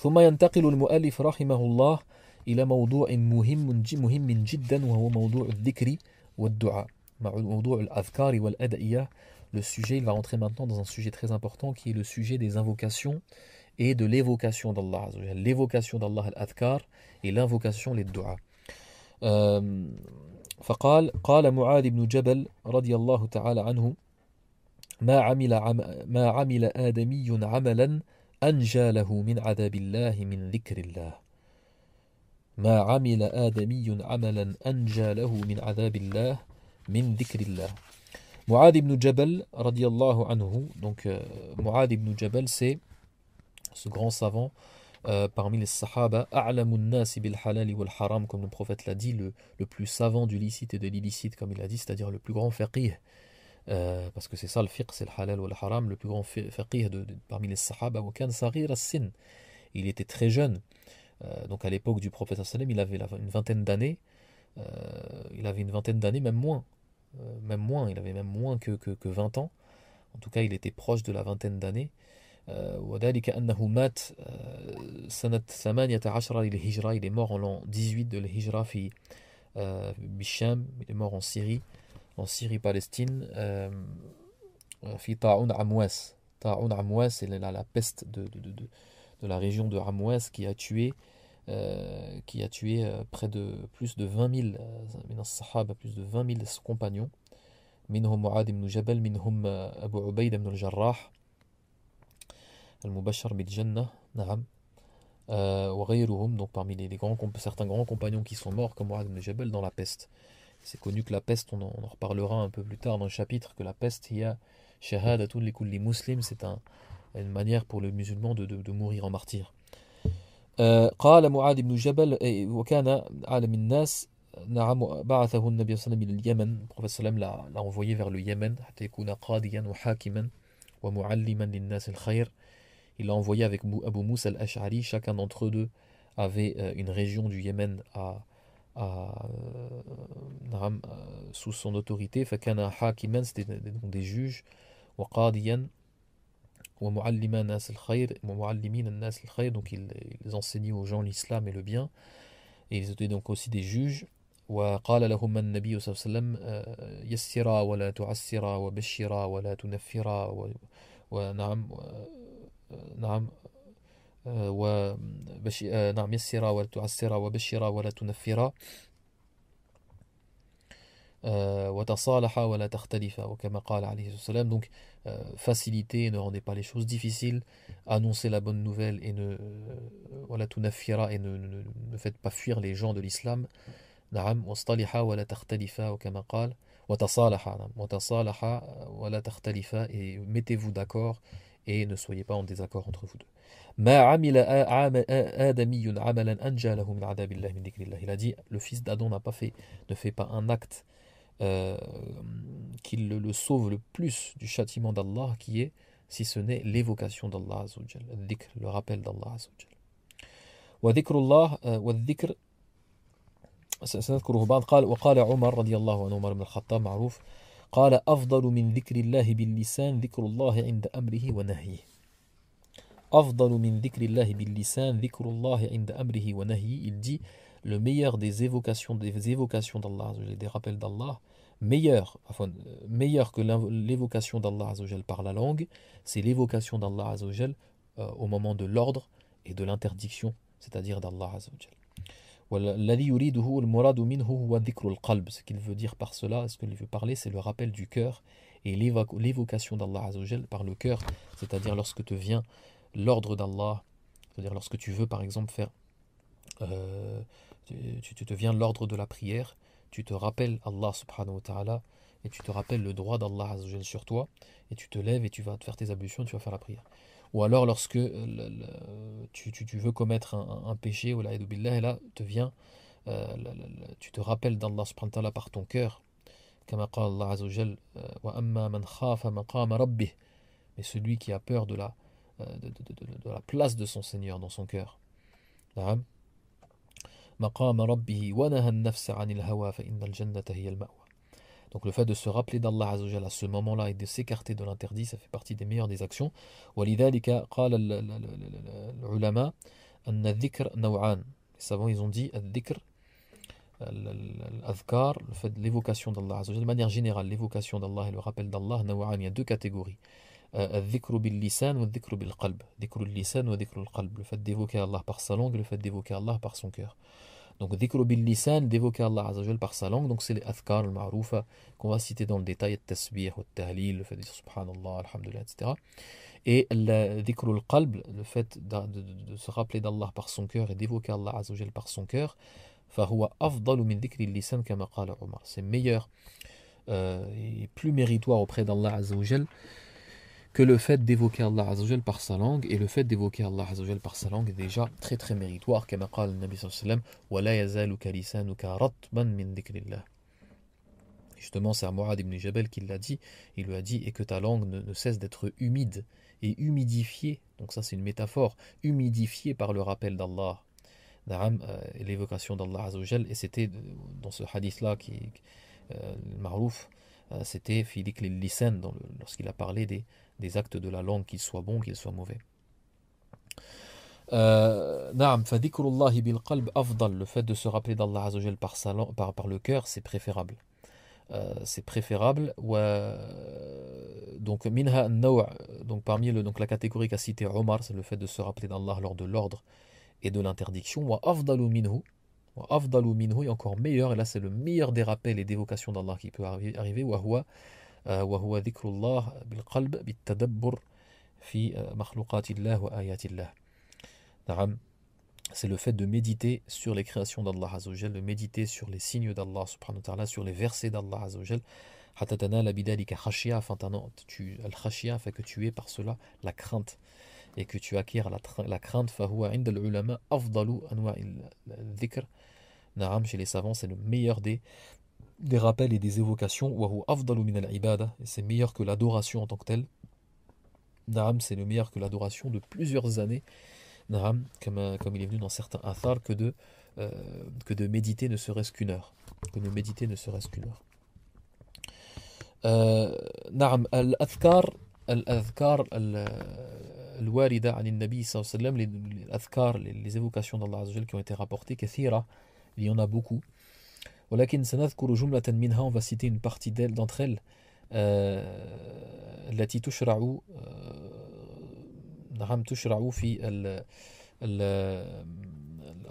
ثم ينتقل المؤلف رحمه الله إلى موضوع مهم جدا وهو موضوع الذكر والدعاء موضوع الأذكار والأدعية. Le sujet, il va rentrer maintenant dans un sujet très important qui est le sujet des invocations et de l'évocation d'Allah. L'évocation d'Allah al-Adhkar et l'invocation les du'a. فقال قال معاذ بن جبل رضي الله تعالى عنه ما عمل آدمي عملا أنجى له من عذاب الله من ذكر الله. ما عمل آدمي عملا أنجى له من عذاب الله من ذكر الله. Mu'adh ibn Jabal radiyallahu anhu, donc Mu'adh ibn Jabal, c'est ce grand savant parmi les sahaba, a'lamun nasi bil halal wal haram, comme le prophète l'a dit, le plus savant du licite et de l'illicite, comme il a dit, c'est-à-dire le plus grand faqih, parce que c'est ça le fiqh, c'est le halal wal haram, le plus grand faqih parmi les sahaba, wa kan saghir as-sin, il était très jeune, donc à l'époque du prophète sallam, il avait une vingtaine d'années, même moins, il avait même moins que 20 ans. En tout cas, il était proche de la vingtaine d'années. وذلك أنه مات سنة 18 للهجرة. Il est mort en l'an 18 de l'Hijra في بالشام. Il est mort en Syrie-Palestine. في طاعون عمواس. طاعون عمواس, c'est la peste de la région de Amwas qui a tué près de plus de 20 000 sahaba, plus de 20 000 compagnons. Minhum Mu'adh ibn Jabal, minhum Abu Ubayd ibn al-Jarrah, al-Mubashshar bil Jannah, na'am, wa ghayruhum, donc parmi certains grands compagnons qui sont morts comme Mu'adh ibn Jabal dans la peste. C'est connu que la peste, on en reparlera un peu plus tard dans le chapitre, que la peste, il y a shahadatul li kulli muslim, c'est une manière pour le musulman de mourir en martyr. قال معاذ بن جبل وكان عالم الناس نعم بعثه النبي صلى الله عليه وسلم إلى اليمن. Le prophète sallam l'a envoyé vers le Yémen حتى يكون قاضيا وحاكما ومعلما للناس الخير. Il l'a envoyé avec Abu Musa al-Ash'ari. Chacun d'entre eux deux avait une région du Yémen sous son autorité. فكان حاكما, c'était donc des juges, وقاضيا ومعلما الناس الخير ومعلمين الناس الخير, donc ils enseignaient aux gens l'islam et le bien, et ils étaient donc aussi des juges. وقال لهم النبي صلى الله عليه وسلم يسرا ولا تعسرا وبشرا ولا تنفرا ونعم نعم نعم يسرا ولا تعسرا وبشرا ولا تنفرا وتصالحا ولا تختلفا وكما قال عليه الصلاة والسلام. Donc facilitez, ne rendez pas les choses difficiles, annoncez la bonne nouvelle et ne faites pas fuir les gens de l'islam. نعم واصطلحا ولا تختلفا وكما قال وتصالحا ولا تختلفا, et mettez-vous d'accord et ne soyez pas en désaccord entre vous deux. ما عمل آدمي عملا أنجى له من عذاب الله من ذكر الله. Il a dit, le fils d'Adam ne fait pas un acte qui le sauve le plus du châtiment d'Allah, qui est, si ce n'est l'évocation d'Allah Azza wa Jal, le rappel d'Allah Azza wa Jal. وذكر الله والذكر سنذكره بعد. وقال عمر رضي الله عنه, عمر بن الخطاب معروف, قال أفضل من ذكر الله باللسان ذكر الله عند أمره ونهيه. أفضل من ذكر الله باللسان ذكر الله عند أمره ونهيه. Il dit, le meilleur des évocations d'Allah, des rappels d'Allah, meilleur que l'évocation d'Allah par la langue, c'est l'évocation d'Allah au moment de l'ordre et de l'interdiction, c'est-à-dire d'Allah. والذي يريده المراد منه هو ذكر القلب. Ce qu'il veut dire par cela, ce qu'il veut parler, c'est le rappel du cœur et l'évocation d'Allah par le cœur, c'est-à-dire lorsque te vient l'ordre d'Allah, c'est-à-dire lorsque tu veux par exemple faire tu te viens l'ordre de la prière, tu te rappelles Allah subhanahu wa ta'ala et tu te rappelles le droit d'Allah sur toi, et tu te lèves et tu vas te faire tes ablutions, tu vas faire la prière. Ou alors lorsque tu veux commettre un péché, ou billah, et là te vient tu te rappelles d'Allah subhanahu wa ta'ala par ton cœur, كما قال الله عز وجل وأما من خاف مقام ربه, mais celui qui a peur de la place de son Seigneur dans son cœur. نعم مقام ربه ونهى النفس عن الهوى فإن الجنة هي المأوى. Donc le fait de se rappeler d'Allah Azza wa Jalla à ce moment-là et de s'écarter de l'interdit, ça fait partie des meilleures des actions. ولذلك قال العلماء أن الذكر نوعان. Les savants ils ont dit الذكر l'adhkar, le fait de l'évocation d'Allah Azza wa Jal, de manière générale l'évocation d'Allah et le rappel d'Allah نوعان, il y a deux catégories. الذكر باللسان والذكر بالقلب. ذكر اللسان وذكر القلب, le fait d'évoquer Allah par sa langue et le fait d'évoquer Allah par son cœur. Donc ذكر باللسان, d'évoquer Allah Azza wa Jal par sa langue, donc c'est les adhkar al-ma'roufa qu'on va citer dans le détail, le tasbih, le tahlil, le fait de dire subhanallah, alhamdulillah, etc. Et le dhikr al-qalb, le fait de se rappeler d'Allah par son cœur et d'évoquer Allah Azza wa Jal par son cœur, فهو أفضل من ذكر اللسان كما قال عمر. C'est meilleur et plus méritoire auprès d'Allah Azza wa Jal que le fait d'évoquer Allah Azza wa Jal par sa langue, et le fait d'évoquer Allah Azza wa Jal par sa langue est déjà très très méritoire, كما قال النبي صلى الله عليه وسلم ولا يزالك لسانك رطبا من ذكر الله. Justement, c'est Mu'adh ibn Jabal qui l'a dit, il lui a dit, et que ta langue ne cesse d'être humide et humidifiée, donc ça c'est une métaphore, humidifiée par le rappel d'Allah, l'évocation d'Allah Azza wa Jal. Et c'était dans ce hadith là qui marouf, c'était fi dhikr al-lisan, lorsqu'il a parlé des actes de la langue, qu'ils soient bons, qu'ils soient mauvais. Naam, fa dhikrullahi bil qalb afdal, le fait de se rappeler d'Allah Azza wa Jal par le cœur, c'est préférable. C'est préférable. Donc minha an-naw', donc parmi donc la catégorie qu'a cité Omar, c'est le fait de se rappeler d'Allah lors de l'ordre et de l'interdiction. Wa afdalu minhu, est encore meilleur, et là c'est le meilleur des rappels et d'évocations d'Allah qui peut arriver. Wa huwa dhikrullah bil qalb bit tadabbur fi makhluqatillah wa ayatillah. C'est le fait de méditer sur les créations d'Allah Azza wa Jal, de méditer sur les signes d'Allah subhanahu wa ta'ala, sur les versets d'Allah Azza wa Jal, hatta tanala bidhalika khashya, afin al-khashya, fait que tu aies par cela la crainte, et que tu acquiers la crainte. Fahuwa inda al-ulama afdalu anwa'il dhikr. Naam, chez les savants, c'est le meilleur des rappels et des évocations. Wa huwa afdalu min al-ibada, et c'est meilleur que l'adoration en tant que telle. Naam, c'est le meilleur que l'adoration de plusieurs années. Naam, comme il est venu dans certains athar, que de méditer ne serait-ce qu'une heure. Naam, al-adhkar al-warida an al-nabi sallallahu alayhi wa sallam, les adhkar, les évocations d'Allah Azza wa Jal qui ont été rapportées, kathira, il y en a beaucoup. Walakin sanadhkuru jumlatan minha, on va citer une partie d'entre elles, التي تشرع نعم تشرع في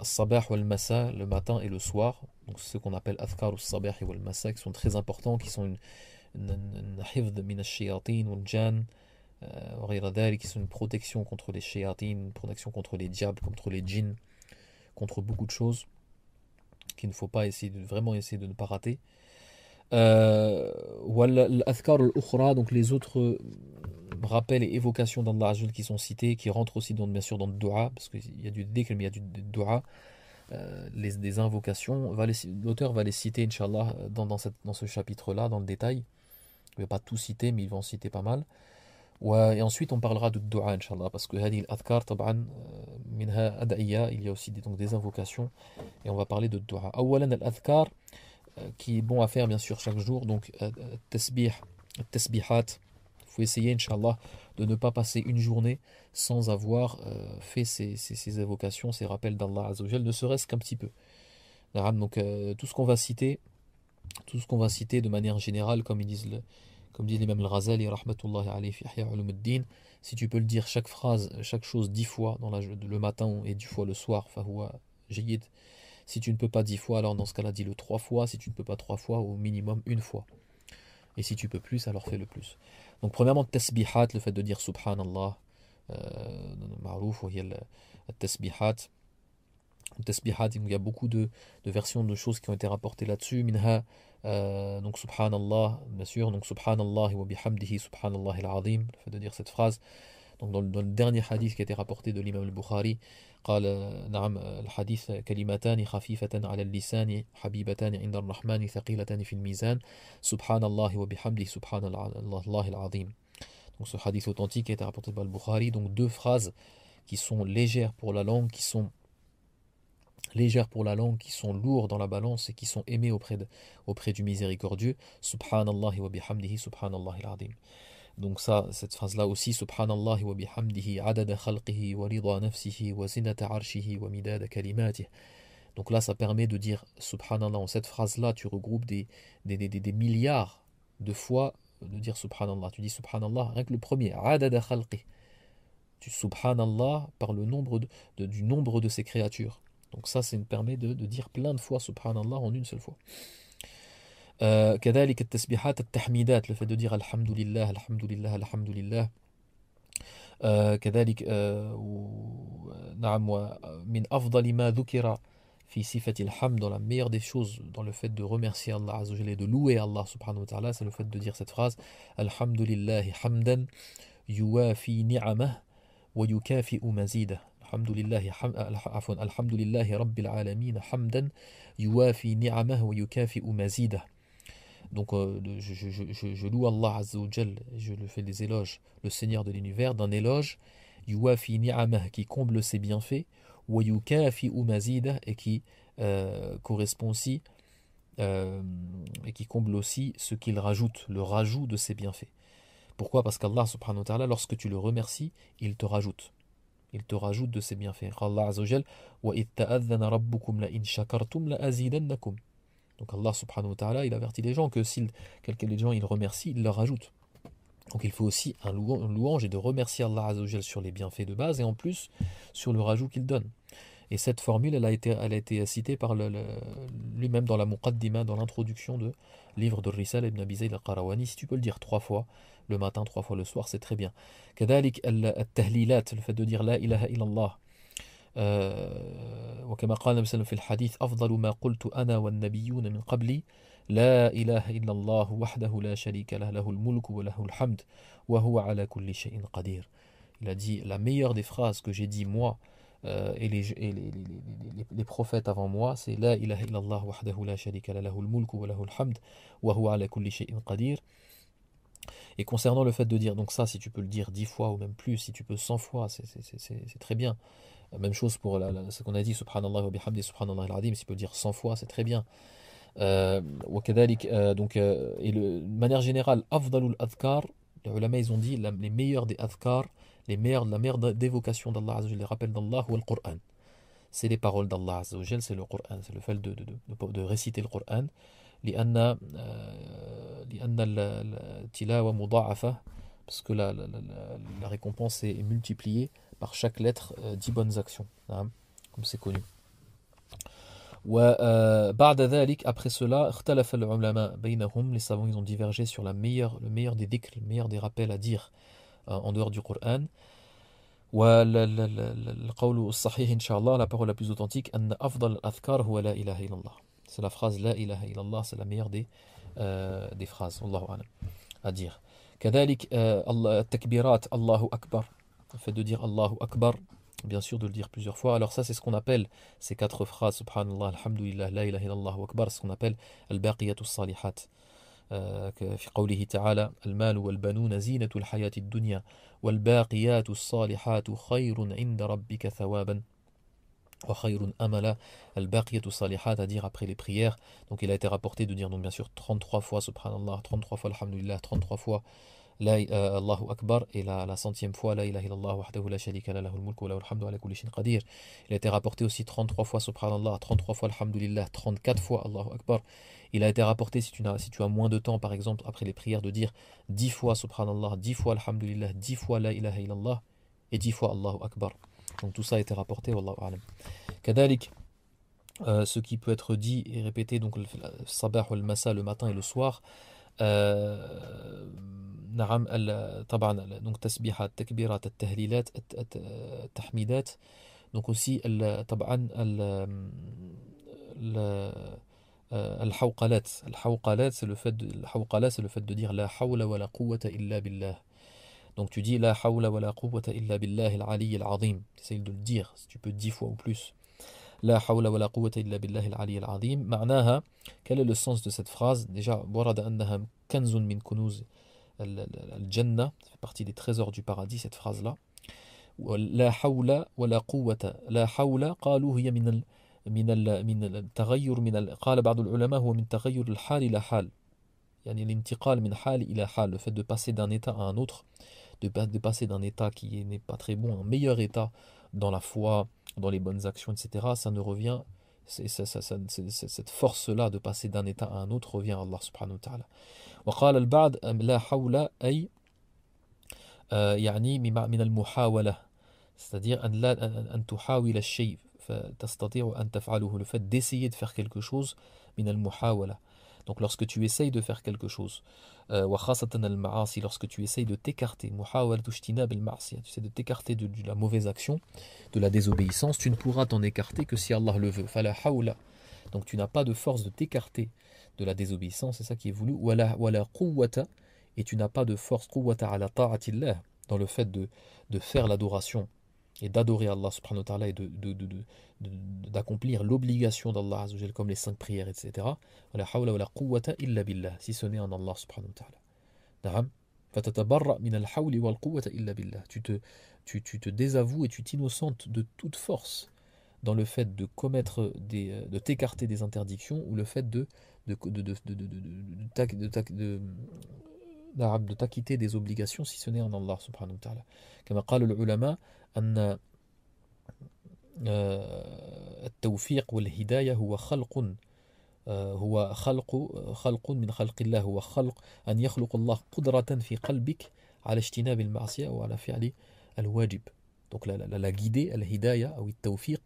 الصباح والمساء, le matin et le soir, donc ce qu'on appelle adhkar al-sabah wal masa, qui sont très importants, qui sont une hifd min ash-shayatin wal jan wa ghayra dhalik, qui sont une protection contre les shayatin, une protection contre les diables, contre les djinns, contre beaucoup de choses qu'il ne faut pas vraiment essayer de ne pas rater. L'adhkar al-ukhra, donc les autres rappels et évocations d'Allah Azza wa Jal qui sont cités, qui rentrent aussi bien sûr dans le dua, parce qu'il y a du dhikr mais il y a du dua, des invocations. L'auteur va les citer Inch'Allah dans ce chapitre là dans le détail. Il ne va pas tout citer, mais il va en citer pas mal. Et ensuite on parlera de dua Inch'Allah, parce que hadi al-adhkar taban minha ad'iya, il y a aussi des invocations, et on va parler de dua. Awalan al-adhkar, qui est bon à faire bien sûr chaque jour, donc tasbihat. Il faut essayer Inch'Allah de ne pas passer une journée sans avoir fait ces évocations, ces rappels d'Allah Azza wa Jal, ne serait-ce qu'un petit peu. Donc tout ce qu'on va citer de manière générale, comme disent l'imam al-Ghazali rahmatullahi alayhi fi Ihya Ulumuddin, si tu peux le dire chaque phrase, chaque chose 10 fois le matin et 10 fois le soir, fahuwa jayyid. Si tu ne peux pas 10 fois, alors dans ce cas-là, dis-le 3 fois. Si tu ne peux pas 3 fois, au minimum 1 fois. Et si tu peux plus, alors fais le plus. Donc premièrement, tasbihat, le fait de dire subhanallah, ma'rouf, ou tasbihat. Tasbihat, il y a beaucoup de versions de choses qui ont été rapportées là-dessus. Minha, donc subhanallah, bien sûr, donc subhanallah wa bihamdihi subhanallah al-azim, le fait de dire cette phrase. Donc dans le dernier hadith qui a été rapporté de l'imam al-Bukhari, قال نعم الحديث كلمتان خفيفة على اللسان حبيبتان عند الرحمن ثقيلتان في الميزان سبحان الله وبحمده سبحان الله العظيم. Donc ce hadith authentique qui a été rapporté par al-Bukhari, donc deux phrases qui sont légères pour la langue, qui sont lourds dans la balance et qui sont aimés auprès du miséricordieux. Subhanallah wa bihamdihi subhanallah al-azim. Donc ça, cette phrase-là aussi, Subhanallah wa bihamdihi adada khalqihi wa rida nafsihi wa zinata arshihi wa midada kalimatih. Donc là, ça permet de dire Subhanallah. En cette phrase-là, tu regroupes des milliards de fois de dire Subhanallah. Tu dis Subhanallah, rien que le premier, adada khalqih. Tu Subhanallah par le nombre du nombre de ses créatures. Donc ça permet de dire plein de fois Subhanallah en une seule fois. كذلك التسبيحات التحميدات, le fait de dire Alhamdulillah, Alhamdulillah, Alhamdulillah. كذلك نعم من أفضل ما ذكر في صفة الحمد, dans la meilleure des choses dans le fait de remercier Allah Azza wa Jalla et de louer Allah subhanahu wa ta'ala, c'est le fait de dire cette phrase Alhamdulillahi hamdan yuwafi ni'amah wa yukafi'u mazidah. Alhamdulillahi rabbil alamin hamdan yuwafi ni'amah wa yukafi'u mazidah. Donc je loue Allah Azza wa Jal, je le fais des éloges, le Seigneur de l'univers, d'un éloge, yuwafi ni'amah, qui comble ses bienfaits, wa yukafi'u mazidah, et qui correspond aussi et qui comble aussi ce qu'il rajoute, le rajout de ses bienfaits. Pourquoi? Parce qu'Allah subhanahu wa ta'ala, lorsque tu le remercies, il te rajoute de ses bienfaits. Allah Azza wa Jal, wa idh ta'adhana rabbukum la in shakartum la azidannakum. Donc Allah subhanahu wa ta'ala, il avertit les gens que si les gens ils remercient, il leur rajoute. Donc il faut aussi un louange et de remercier Allah Azza wa Jal sur les bienfaits de base et en plus sur le rajout qu'il donne. Et cette formule, elle a été citée par lui-même dans la Muqaddima, dans l'introduction de livre de Risala ibn Abi Zayd al-Qarawani. Si tu peux le dire 3 fois le matin, 3 fois le soir, c'est très bien. كذلك التهليلات, le fait de dire la ilaha illallah. وكما قال النبي صلى الله عليه وسلم في الحديث أفضل ما قلت أنا والنبيون من قبلي لا إله إلا الله وحده لا شريك له له الملك وله الحمد وهو على كل شيء قدير. Il a dit la meilleure des phrases que j'ai dit moi et les prophètes avant moi, c'est la ilaha illallah wahdahu la sharika la lahu al-mulku wa lahu al-hamd wa huwa ala kulli shay'in qadir. Et concernant le fait de dire, donc ça, si tu peux le dire 10 fois ou même plus, si tu peux 100 fois, c'est très bien. Même chose pour ce qu'on a dit, subhanallah wa bihamdi, subhanallah al-azim, si tu peux le dire 100 fois, c'est très bien. Donc, et de manière générale, afdalul adhkar, les ulama ils ont dit, les meilleurs des adhkar, la meilleure dévocation d'Allah Azza wa Jal, les rappels d'Allah, ou le Coran. C'est les paroles d'Allah Azza wa Jal, c'est le Coran, c'est le fait de réciter le Coran. لأن التلاوة مضاعفة, parce que la récompense est multipliée par chaque lettre 10 bonnes actions, comme c'est connu. وبعد ذلك, après cela, اختلف العلماء بينهم, les savants ils ont divergé sur le meilleur des dhikr, le meilleur des rappels à dire en dehors du Coran. والقول الصحيح إن شاء الله, la parole la plus authentique, أن أفضل الأذكار هو لا إله إلا الله. C'est la phrase la ilaha illallah, c'est la meilleure des phrases, Allahu a'lam, à dire. كذلك التكبيرات, Allahu Akbar, le fait de dire Allahu Akbar, bien sûr de le dire plusieurs fois. Alors ça c'est ce qu'on appelle ces 4 phrases, subhanallah, alhamdulillah, la ilaha illallah, Allahu Akbar, c'est ce qu'on appelle al-baqiyatu as-salihat. في قوله تعالى المال والبنون زينة الحياة الدنيا والباقيات الصالحات خير عند ربك ثوابا وخير أملا. الباقية الصالحات, à dire après les prières. Donc il a été rapporté de dire donc bien sûr 33 fois subhanallah, 33 fois alhamdulillah, 33 fois Allahu Akbar, et la 100e fois la ilaha illallah wahdahu la sharika la lahul mulku wa lahul hamdu ala kulli shay'in qadir. Il a été rapporté aussi 33 fois subhanallah, 33 fois alhamdulillah, 34 fois Allahu Akbar. Il a été rapporté, si tu as moins de temps par exemple après les prières, de dire 10 fois subhanallah, 10 fois alhamdulillah, 10 fois la ilaha illallah et 10 fois Allahu Akbar. Donc tout ça a été rapporté, wallahu a'lam. كذلك ce qui peut être dit et répété, donc le sabah ou le masa, le matin et le soir. نعم طبعا donc تسبيحات, تكبيرات, التهليلات, التحميدات. Donc aussi طبعا الحوقلات. الحوقلات c'est le fait de dire la hawla wa la quwwata illa billah. Donc tu dis la hawla wa la quwwata illa billah al-ali al-azim. Essaye de le dire si tu peux 10 fois ou plus. La hawla wa la quwwata illa billah al-ali al-azim. معناها, quel est le sens de cette phrase? Déjà, ورد أنها كنز من كنوز الجنة, ça fait partie des trésors du paradis cette phrase là. لا حول ولا قوة, لا حول قالوا هي من التغير قال بعض العلماء هو من تغير الحال إلى حال, يعني الانتقال من حال إلى حال, le fait de passer d'un état à un autre, de passer d'un état qui n'est pas très bon à un meilleur état dans la foi, dans les bonnes actions, etc. Ça ne revient, cette force-là de passer d'un état à un autre revient à Allah subhanahu wa ta'ala. وقال البعض لا حول أي يعني من المحاولة, c'est-à-dire أن تحاول الشيء فتستطيع أن تفعله, le fait d'essayer de faire quelque chose من المحاولة. Donc lorsque tu essayes de faire quelque chose, وخاصة المعاصي, lorsque tu essayes de t'écarter, محاولة اجتناب المعصية, tu essaies de t'écarter de la mauvaise action, de la désobéissance, tu ne pourras t'en écarter que si Allah le veut. فلا حول, donc tu n'as pas de force de t'écarter de la désobéissance, c'est ça qui est voulu. ولا قوة, et tu n'as pas de force, قوة على طاعة الله, dans le fait de faire l'adoration et d'adorer Allah subhanahu wa ta'ala et d'accomplir l'obligation d'Allah azza wa jal, comme les 5 prières, etc. ولا حول ولا قوة إلا بالله, si ce n'est en Allah subhanahu wa ta'ala. نعم, فتتبرأ من الحول والقوة إلا بالله, tu te désavoues et tu t'innocentes de toute force dans le fait de commettre de t'écarter des interdictions, ou le fait de t'acquitter des obligations, si ce n'est en Allah subhanahu wa ta'ala. كما قال العلماء أن التوفيق والهداية هو خلق من خلق الله, هو خلق أن يخلق الله قدرة في قلبك على اجتناب المعصية وعلى فعل الواجب. Donc la guidée, al-hidayah ou al-tawfiq,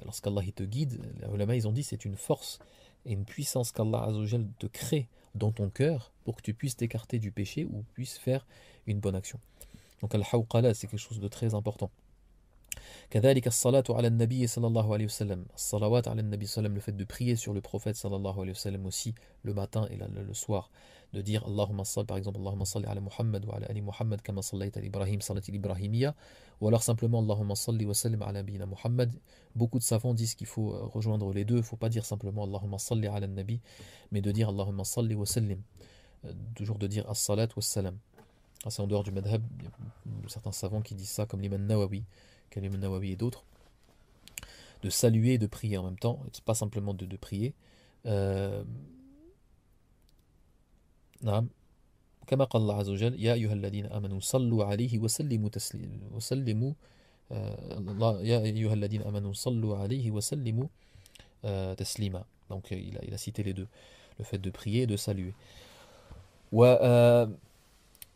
lorsqu'Allah te guide, les ulama ils ont dit c'est une force et une puissance qu'Allah azza wa jal te crée dans ton cœur pour que tu puisses t'écarter du péché ou puisses faire une bonne action. Donc al-hawqala, c'est quelque chose de très important. كذلك الصلاة على النبي صلى الله عليه وسلم, الصلوات على النبي صلى الله عليه وسلم, le fait de prier sur le prophète صلى الله عليه وسلم aussi le matin et le soir, de dire Allahumma salli, par exemple Allahumma salli ala Muhammad wa ala ali Muhammad kama sallaita ala Ibrahim salati l'ibrahimiyya, ou alors simplement Allahumma salli wa sallim ala nabina Muhammad. Beaucoup de savants disent qu'il faut rejoindre les deux, il ne faut pas dire simplement Allahumma salli ala nabi, mais de dire Allahumma salli wa sallim, toujours de dire as-salat wa salam. C'est en dehors du madhab, il y a certains savants qui disent ça, comme l'imam Nawawi, Kalim Nawawi et d'autres, de saluer et de prier en même temps, c'est pas simplement de prier. نعم كما قال الله عز وجل يا أيها الذين آمنوا صلوا عليه وسلموا يا أيها الذين آمنوا صلوا عليه وسلموا تسليما. Donc il a cité les deux, le fait de prier et de saluer.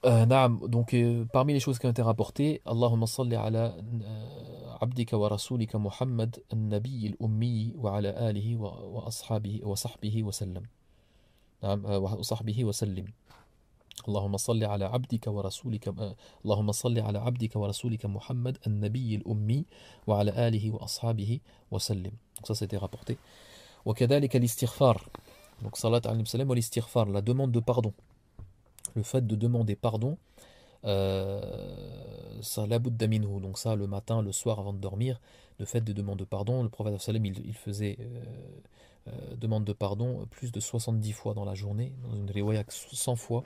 نعم, donc parmi les choses qui ont été rapportées, Allahumma salli ala abdika wa rasulika Muhammad an-nabiy al-ummi wa ala alihi wa ashabihi wa sahbihi wa sallam. نعم وصحبه وسلم. اللهم صل على عبدك ورسولك اللهم صل على عبدك ورسولك محمد النبي الأمي وعلى آله وأصحابه وسلم. Donc ça c'était rapporté. وكذلك الاستغفار. Donc salat alayhi salam wa l'istighfar, la demande de pardon. Le fait de demander pardon, ça la budda minhu. Donc ça le matin, le soir avant de dormir, le fait de demander pardon, le prophète sallam il faisait demande de pardon plus de 70 fois dans la journée, dans une riwaya 100 fois.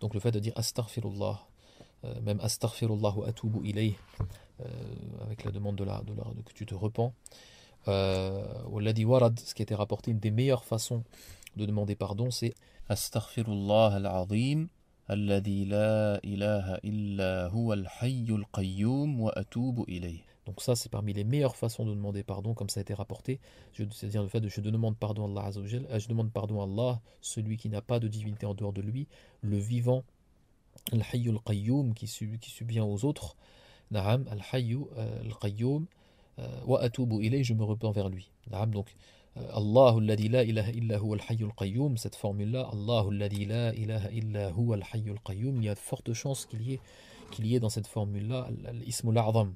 Donc le fait de dire astaghfirullah, même astaghfirullah wa atubu ilayh, avec la demande que tu te repens. Walladhi warad, ce qui a été rapporté, une des meilleures façons de demander pardon, c'est astaghfirullah al-azim alladhi la ilaha illa huwa al-hayyul qayyum wa atubu ilayh. Donc ça, c'est parmi les meilleures façons de demander pardon, comme ça a été rapporté. C'est-à-dire le fait de je demande pardon à Allah Azza wa Jal, je demande pardon à Allah, celui qui n'a pas de divinité en dehors de lui, le vivant, al-hayyul qayyum, qui subvient aux autres, na'am, al-hayyu al-qayyum, wa atubu ilayh, je me repens vers lui. Na'am, donc Allahu alladhi la ilaha illa huwa al-hayyul qayyum, cette formule-là, Allahu alladhi la ilaha illa huwa al-hayyul qayyum, il y a de fortes chances qu'il y ait dans cette formule-là l'ismul a'zam,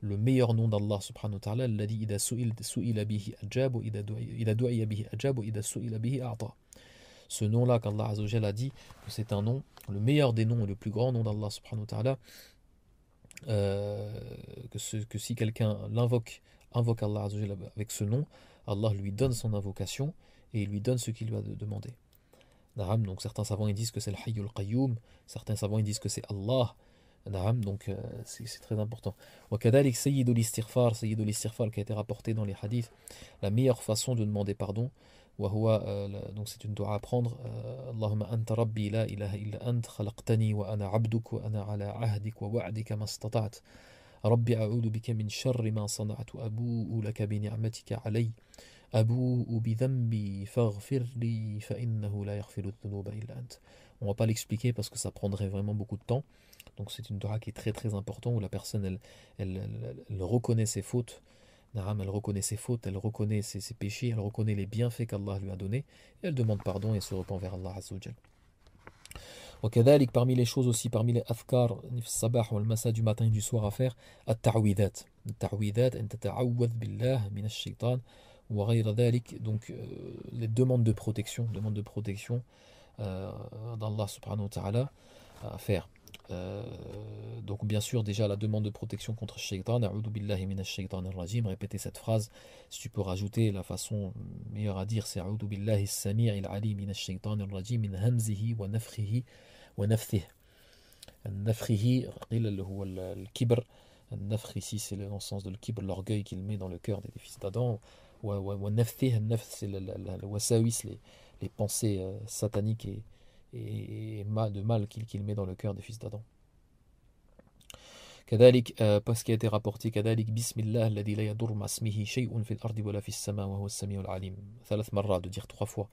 le meilleur nom d'Allah subhanahu wa ta'ala, alladhi idha su'ila bihi ajab, idha du'iya bihi ajab, idha su'ila bihi a'ta. Ce nom-là qu'Allah Azza wa Jalla a dit que c'est un nom, le meilleur des noms et le plus grand nom d'Allah subhanahu wa ta'ala, que si quelqu'un invoque Allah Azza wa Jalla avec ce nom, Allah lui donne son invocation et il lui donne ce qu'il lui a demandé. Donc certains savants ils disent que c'est le Hayyul Qayyum, certains savants ils disent que c'est Allah. Donc c'est très important. وكذلك سيد الاستغفار qui a été rapporté dans les hadiths, la meilleure façon de demander pardon, Donc c'est une dua à prendre. Allahumma anta rabbi la ilaha illa ant khalaqtani wa ana abduk wa ana ala ahdik wa wa'dika mastata'at. Rabbi a'udhu bika min sharri ma sana'tu abu'u laka bi ni'matika alayya abu'u bi dhanbi faghfir li fa innahu la yaghfiru dhunuba illa ant. On va pas l'expliquer parce que ça prendrait vraiment beaucoup de temps. Donc c'est une dua qui est très très importante où la personne elle reconnaît ses fautes. Naam, elle reconnaît ses fautes, elle reconnaît ses péchés, elle reconnaît les bienfaits qu'Allah lui a donnés, et elle demande pardon et se repent vers Allah Azza wa Jal. وكذلك parmi les choses aussi, parmi les أذكار الصباح والمساء du matin et du soir à faire, التعويذات. التعويذات أن تتعوذ بالله من الشيطان وغير ذلك. Donc les demandes de protection d'Allah subhanahu wa ta'ala à faire. Donc bien sûr déjà la demande de protection contre le shaitan, a'udhu billahi minash shaitanir rajim, répéter cette phrase. Si tu peux rajouter la façon meilleure à dire, c'est a'udhu billahi as-sami'il alim minash shaitanir rajim min hamzihi wa nafthihi wa nafthihi. Nafrihi qila huwa al-kibr. Nafri ici c'est dans le sens de le kibr, l'orgueil qu'il met dans le cœur des fils d'Adam. Wa nafthihi, nafth c'est le wasawis, les pensées sataniques et de mal qu'il met dans le cœur des fils d'Adam. كذلك parce qu'il a été rapporté كذلك بسم الله الذي لا يضر مع اسمه شيء في الأرض ولا في السماء وهو السميع العليم 3 مرات, de dire 3 fois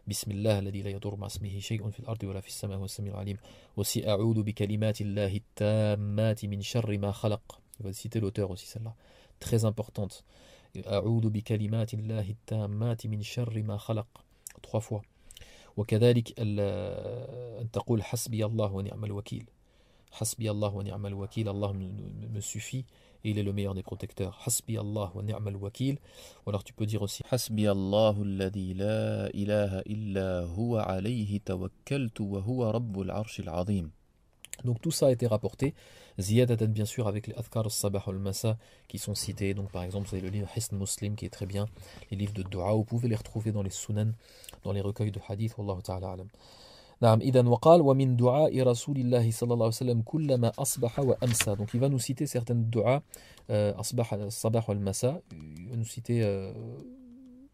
بسم الله الذي لا يضر مع اسمه شيء في الأرض ولا في السماء وهو السميع العليم. Aussi أعوذ بكلمات الله التامات من شر ما خلق. Il va citer l'auteur aussi celle-là, très importante. أعوذ بكلمات الله التامات من شر ما خلق 3 fois. وكذلك أن تقول حسبي الله ونعم الوكيل. حسبي الله ونعم الوكيل, Allah me suffit et il est le meilleur des protecteurs. حسبي الله ونعم الوكيل. Ou alors tu peux dire aussi حسبي الله الذي لا إله إلا هو عليه توكلت وهو رب العرش العظيم. Donc tout ça a été rapporté, ziyadatan bien sûr avec les adhkar al-sabah al-masa qui sont cités. Donc par exemple vous avez le livre Hisn Muslim qui est très bien, les livres de dua, vous pouvez les retrouver dans les sunan, dans les recueils de hadith, wallahu ta'ala alam. نعم إذن وقال ومن دعاء رسول الله صلى الله عليه وسلم كلما أصبح وأمسى. Donc il va nous citer certaines du'a أصبح الصباح والمساء, il va nous citer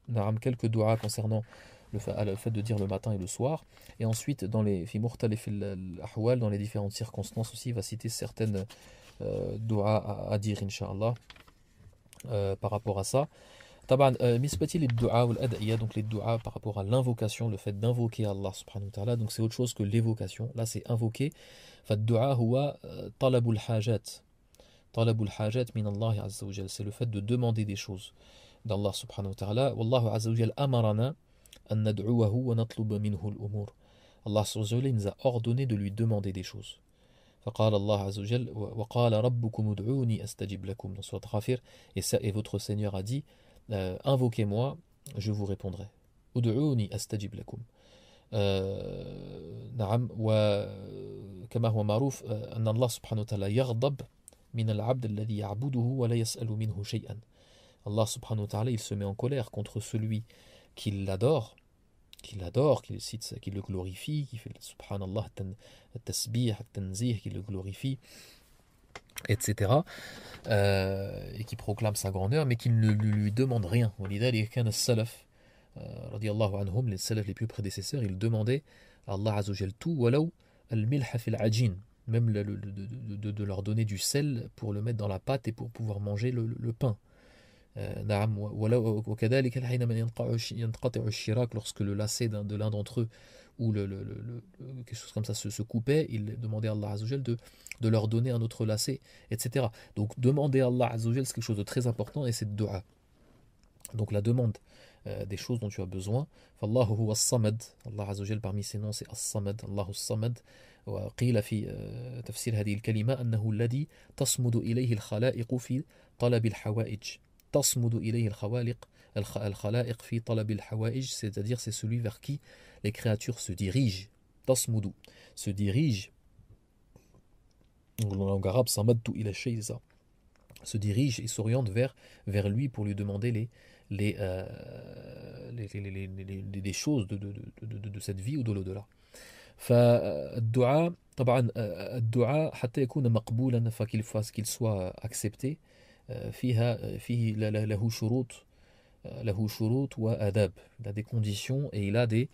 نعم quelques du'a concernant le fait de dire le matin et le soir, et ensuite dans les fi mukhtalif al-ahwal, dans les différentes circonstances aussi, il va citer certaines du'a à dire incha'Allah par rapport à ça. طبعا بالنسبة للدعاء والأدعية, donc les du'a par rapport à l'invocation, le fait d'invoquer Allah subhanahu wa ta'ala, donc c'est autre chose que l'évocation, là c'est invoquer. فالدعاء هو طلب الحاجات, طلب الحاجات من الله عز وجل, c'est le fait de demander des choses d'Allah subhanahu wa ta'ala. والله عز وجل أمرنا أن ندعوه ونطلب منه الأمور. Allah subhanahu wa ta'ala nous a ordonné de lui demander des choses. فقال الله عز وجل وقال ربكم ادعوني أستجب لكم, dans Surat Ghafir, et votre Seigneur a dit invoquez-moi, je vous répondrai. ادعوني أستجب لكم. نعم. وكما هو معروف أن الله سبحانه وتعالى يغضب من العبد الذي يعبده ولا يسأل منه شيئا. Allah subhanahu wa ta'ala, il se met en colère contre celui qui l'adore, qu'il cite, qu'il le glorifie, qui fait le subhanallah, le tasbih, le tanzih, qui le glorifie, etc. Et qui proclame sa grandeur, mais qui ne lui demande rien. ولذلك كان السلف رضي الله عنهم, les salafs les plus prédécesseurs, ils demandaient à Allah Azza wa Jal tout, ولو الملح في العجين, même de leur donner du sel pour le mettre dans la pâte et pour pouvoir manger le pain. نعم. وكذلك حينما ينقطع الشراك, lorsque le lacet de l'un d'entre eux ou quelque chose comme ça se coupait, il demandait à Allah Azza wa Jal de leur donner un autre lacet, etc. Donc demander à Allah Azza wa Jal, c'est quelque chose de très important, et c'est dua. Donc la demande des choses dont tu as besoin. فالله هو الصمد, Allah Azza wa Jal parmi ses noms c'est الصمد, الله الصمد. وقيل في تفسير هذه الكلمة أنه الذي تصمد إليه الخلائق في طلب الحوائج. تصمد إليه الخلائق في طلب الحوائج, c'est-à-dire c'est celui vers qui les créatures se dirigent. تصمد, se dirige, en langue arabe صمدت إلى الشيء, c'est ça, se dirige et s'oriente vers lui pour lui demander des choses de cette vie ou de l'au-delà. فالدعاء طبعا الدعاء حتى يكون مقبولا, qu'il soit accepté, فيه له شروط له شروط وآداب. Il a des conditions et il a des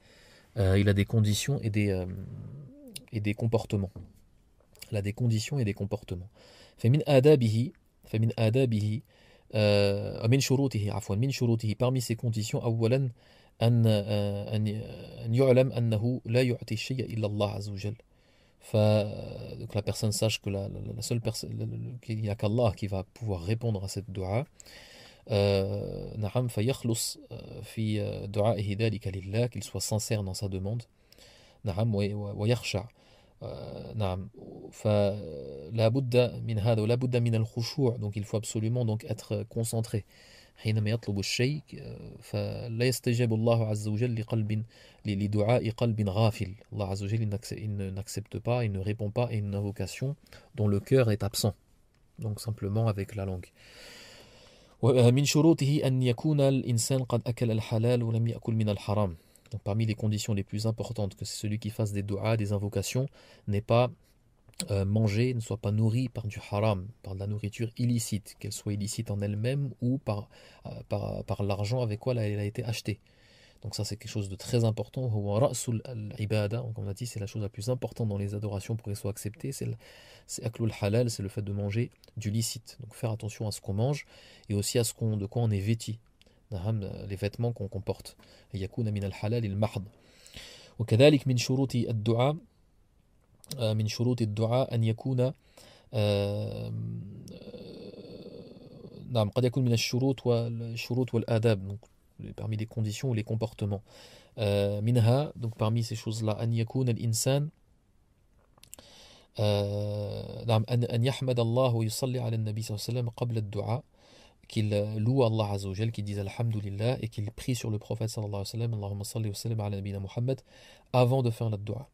conditions et des comportements. Il a des conditions et des comportements. فمن آدابه فمن آدابه من شروطه عفوا من شروطه parmi ses conditions أولا أن يعلم أنه لا يعطي الشيء إلا الله عز وجل. Donc la personne sache que la seule personne, qu'il n'y a qu'Allah qui va pouvoir répondre à cette dua. نعم فيخلص في دعائه ذلك لله, qu'il soit sincère dans sa demande. نعم ويخشع. نعم فلا بد من هذا ولا بد من الخشوع, donc il faut absolument donc être concentré. حينما يطلب الشيء فلا يستجاب الله عز وجل لدعاء قلب غافل. Allah عز وجل il n'accepte pas, il ne répond pas à une invocation dont le cœur est absent, donc simplement avec la langue. ومن شروطه أن يكون الإنسان قد أكل الحلال ولم يأكل من الحرام. Donc parmi les conditions les plus importantes, que c'est celui qui fasse des du'as, des invocations, n'est pas mangé, ne soit pas nourri par du haram, par de la nourriture illicite, qu'elle soit illicite en elle-même ou par l'argent avec quoi elle a été achetée. Donc ça c'est quelque chose de très important. Comme on a dit, c'est la chose la plus importante dans les adorations pour qu'elles soient acceptées, c'est aklul halal, c'est le fait de manger du licite. Donc faire attention à ce qu'on mange et aussi à de quoi on est vêti, les vêtements qu'on porte. يكون من الحلال المحض. وكذلك من شروط الدعاء أن يكون نعم قد يكون من الشروط والآداب, donc parmi les conditions ou les comportements. منها, donc parmi ces choses-là, أن يكون الإنسان نعم أن يحمد الله ويصلي على النبي صلى الله عليه وسلم قبل الدعاء, qu'il loue Allah Azza wa Jal, qu'il dise Alhamdulillah et qu'il prie sur le prophète sallallahu alayhi wa sallam, Allahumma salli wa sallim ala nabina Muhammad, avant de faire la dua.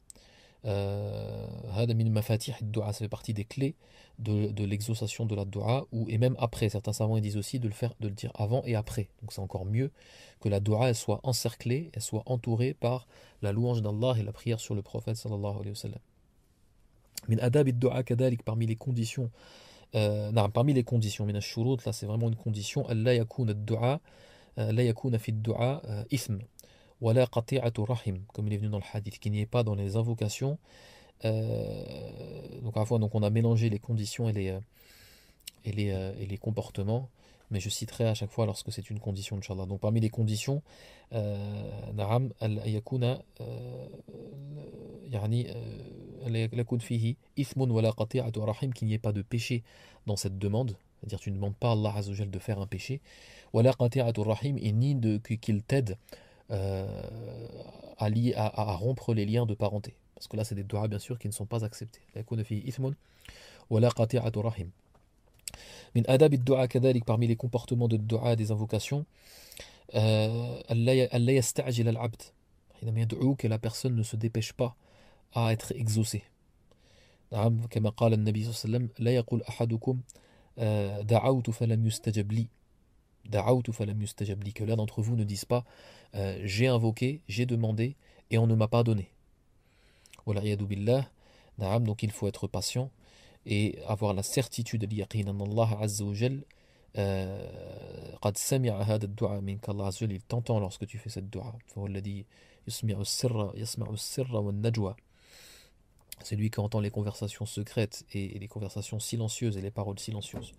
Hada min mafatih ad-dua, ça fait partie des clés de l'exaucation de la dua, et même après. Certains savants disent aussi de le dire avant et après. Donc c'est encore mieux que la dua elle soit encerclée, elle soit entourée par la louange d'Allah et la prière sur le prophète sallallahu alayhi wa sallam. Min adab ad-dua kadalik, parmi les conditions. Parmi les conditions, من الشروط, là c'est vraiment une condition, ألا يكون الدعاء لا يكون في الدعاء إثم ولا قطيعة رحم, comme il est venu dans le hadith, qu'il n'y ait pas dans les invocations. Donc à la fois, donc on a mélangé les conditions et les comportements, mais je citerai à chaque fois lorsque c'est une condition, Inch'Allah. Donc parmi les conditions, نعم ألا يكون يعني يكون فيه إثم ولا قطيعة رحم, qu'il n'y ait pas de péché dans cette demande, c'est-à-dire tu ne demandes pas à Allah Azza wa Jal de faire un péché, ولا قطيعة رحم, et ni qu'il t'aide à rompre les liens de parenté, parce que là c'est des duas bien sûr qui ne sont pas acceptés. يكون فيه إثم ولا قطيعة رحم. من آداب الدعاء كذلك, parmi les comportements de dua, des invocations, ألا يستعجل العبد حينما يدعو, que la personne ne se dépêche pas à être exaucée. نعم كما قال النبي صلى الله عليه وسلم لا يقول أحدكم دعوت فلم يستجب لي دعوت فلم يستجب لي, que l'un d'entre vous ne dise pas j'ai invoqué, j'ai demandé et on ne m'a pas donné. والعياذ بالله. نعم, donc il faut être patient et avoir la certitude, اليقين أن الله عز وجل قد سمع هذا الدعاء منك, Allah عز وجل il t'entend lorsque tu fais cette dua. فهو الذي يسمع السر والنجوى, c'est lui qui entend les conversations secrètes et les conversations silencieuses et les paroles silencieuses.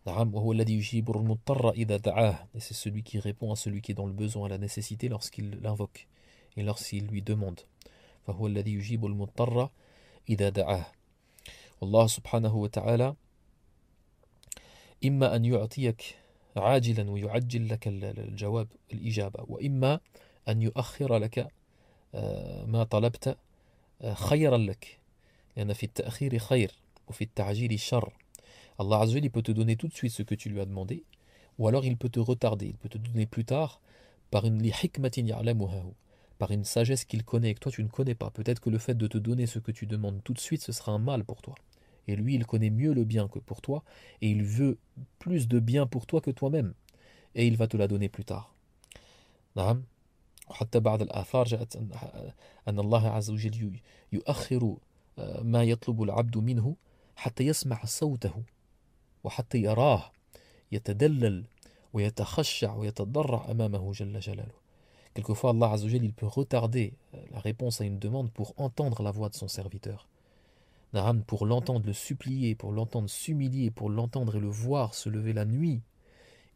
نعم وهو الذي يجيب المضطر إذا دعاه, et c'est celui qui répond à celui qui est dans le besoin, à la nécessité lorsqu'il l'invoque et lorsqu'il lui demande. فهو الذي يجيب المضطر إذا دعاه. والله سبحانه وتعالى إما أن يعطيك عاجلا ويعجل لك الجواب الإجابة, وإما أن يؤخر لك ما طلبت خيرا لك, لأن في التأخير خير وفي التعجيل شر. Allah Azza wa Jal, il peut te donner tout de suite ce que tu lui as demandé, ou alors il peut te retarder, il peut te donner plus tard par une lihikmatin ya'lamuha, par une sagesse qu'il connaît et que toi tu ne connais pas. Peut-être que le fait de te donner ce que tu demandes tout de suite, ce sera un mal pour toi. Et lui, il connaît mieux le bien que pour toi, et il veut plus de bien pour toi que toi-même, et il va te la donner plus tard. نعم. وحتى بعض الآثار جاءت أن الله عز وجل يؤخر ما يطلب العبد منه حتى يسمع صوته وحتى يراه يتدلل ويتخشع ويتضرع أمامه جل جلاله. Quelquefois, Allah Azza wa Jal, il peut retarder la réponse à une demande pour entendre la voix de son serviteur. Pour l'entendre le supplier, pour l'entendre s'humilier, pour l'entendre et le voir se lever la nuit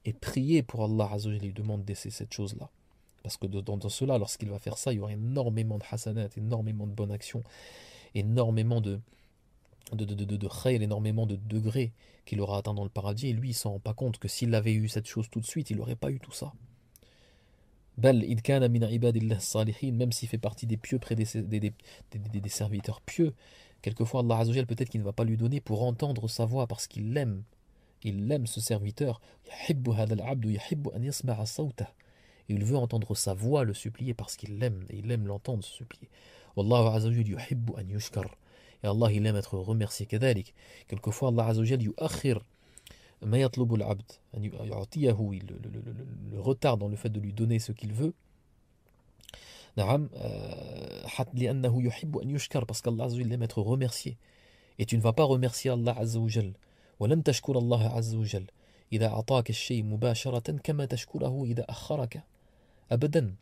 et prier pour Allah Azza wa Jal, il demande d'essayer cette chose-là. Parce que dans cela, lorsqu'il va faire ça, il y aura énormément de hasanat, énormément de bonnes actions, énormément de khayr, énormément de degrés qu'il aura atteint dans le paradis. Et lui, il ne s'en rend pas compte que s'il avait eu cette chose tout de suite, il n'aurait pas eu tout ça. Bal id kana min ibadillah salihin, même s'il fait partie des pieux des serviteurs pieux, quelquefois Allah Azza wa Jal, peut-être qu'il ne va pas lui donner pour entendre sa voix parce qu'il l'aime. Il aime ce serviteur. Yahibbu hadha al-abdu yahibbu an yasma'a sawtah. Il veut entendre sa voix le supplier parce qu'il l'aime, et il aime l'entendre se supplier. Wallahu Azza wa Jal yuhibbu an yushkar. Et Allah, il aime être remercié كذلك. Quelquefois, Allah Azza wa Jal يؤخر ما يطلب العبد أن يعطيه, le retard dans le fait de lui donner ce qu'il veut. نعم لأنه يحب أن يشكر, parce qu'Allah Azza wa Jal aime être remercié. Et tu ne vas pas remercier Allah Azza wa Jal. ولن تشكر الله عز وجل إذا أعطاك الشيء مباشرة كما تشكره إذا أخرك أبدا.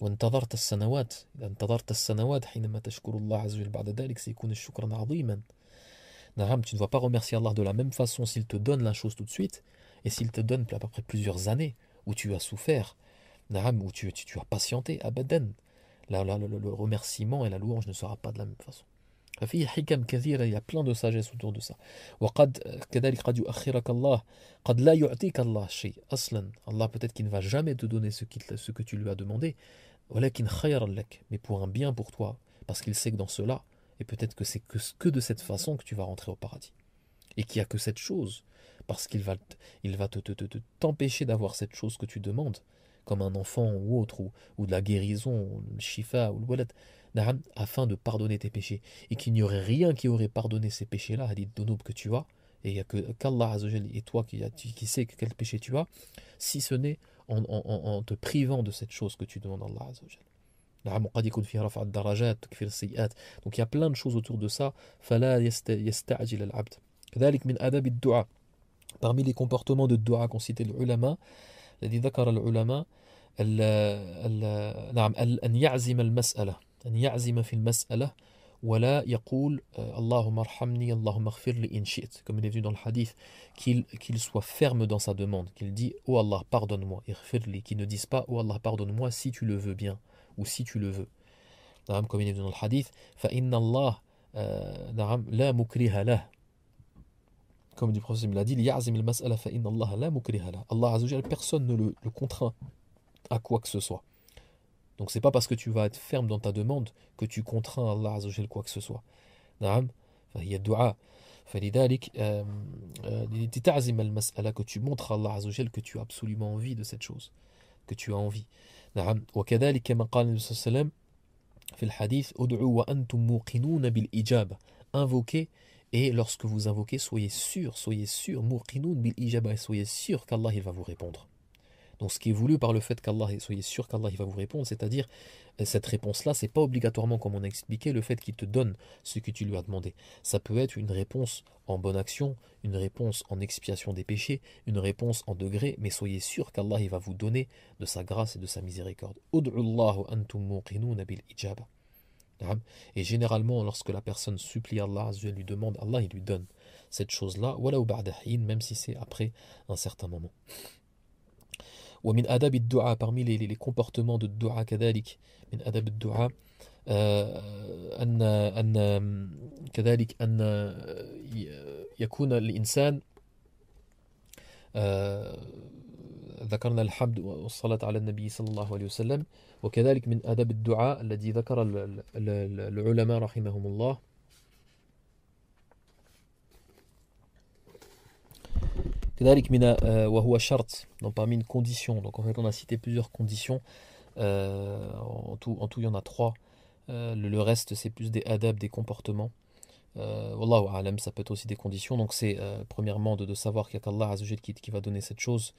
وانتظرت السنوات، إذا انتظرت السنوات حينما تشكر الله عز وجل بعد ذلك سيكون شكرا عظيما. نعم, tu ne vas pas remercier Allah de la même façon s'il te donne la chose tout de suite et s'il te donne à peu près plusieurs années où tu as souffert, نعم, où tu as patienté. أبدا. Le remerciement et la louange ne sera pas de la même façon. ففيه حكم كثيرة, il y a plein de sagesse autour de ça. وقد كذلك قد يؤخرك الله قد لا يعطيك الله شيء أصلا. Allah peut-être qu'il ne va jamais te donner ce que tu lui as demandé. ولكن خيرا لك, mais pour un bien pour toi, parce qu'il sait que dans cela, et peut-être que c'est que de cette façon que tu vas rentrer au paradis. Et qu'il n'y a que cette chose, parce qu'il va t'empêcher d'avoir cette chose que tu demandes, comme un enfant ou autre, ou de la guérison, ou le shifa, ou le walad, afin de pardonner tes péchés. Et qu'il n'y aurait rien qui aurait pardonné ces péchés-là, hadith donoub que tu as, et il n'y a qu'Allah Azza wa Jal et toi qui sait quel péché tu as, si ce n'est en te privant de cette chose que tu demandes à Allah Azza wa Jal. Donc il y a plein de choses autour de ça. فلا يستعجل العبد. كذلك من آداب الدعاء. Parmi les comportements de dua qu'ont cité les ulama, الذي ذكر العلماء نعم أن يعزم المسألة، أن يعزم في المسألة ولا يقول اللهم ارحمني اللهم اغفر لي إن شئت, comme il est venu dans le hadith, qu'il soit ferme dans sa demande, qu'il dit oh Allah pardonne-moi, اغفر لي, qu'il ne dise pas oh Allah pardonne-moi si tu le veux bien ou si tu le veux. Comme il est venu dans le hadith, فإن الله لا مكره له, comme du prophète il l'a dit, ليعزم المسألة فإن الله لا مكره له. Allah Azza wa Jal, personne ne le contraint à quoi que ce soit. Donc c'est pas parce que tu vas être ferme dans ta demande que tu contrains Allah Azza wa Jal quoi que ce soit. نعم فهي الدعاء. فلذلك تعزم المسألة, que tu montres à Allah Azza wa Jal que tu as absolument envie de cette chose, que tu as envie. نعم وكذلك كما قال النبي صلى الله عليه وسلم في الحديث ادعوا وأنتم موقنون بالإجابة. Invoquez, et lorsque vous invoquez, soyez sûr, موقنون بالإجابة, soyez sûr qu'Allah il va vous répondre. Donc ce qui est voulu par le fait qu'Allah, soyez sûr qu'Allah il va vous répondre, c'est-à-dire cette réponse-là, c'est pas obligatoirement, comme on a expliqué, le fait qu'il te donne ce que tu lui as demandé. Ça peut être une réponse en bonne action, une réponse en expiation des péchés, une réponse en degré, mais soyez sûr qu'Allah il va vous donner de sa grâce et de sa miséricorde. Ud'u Allah wa antum muqinun bil ijaba. Et généralement, lorsque la personne supplie Allah, lui demande, Allah il lui donne cette chose-là, walau ba'da hin, même si c'est après un certain moment. ومن آداب الدعاء, parmi les comportements de dua كذلك, من آداب الدعاء أن كذلك أن يكون الإنسان ذكرنا الحمد والصلاة على النبي صلى الله عليه وسلم. وكذلك من آداب الدعاء الذي ذكر العلماء رحمهم الله كذلك من وهو شرط, donc parmi une condition. Donc en fait on a cité plusieurs conditions, en tout il y en a 3. Le reste c'est plus des adab, des comportements. Wallahu a'lam, ça peut être aussi des conditions. Donc c'est premièrement de savoir qu'il y a qu'Allah Azza wa Jal qui va donner cette chose,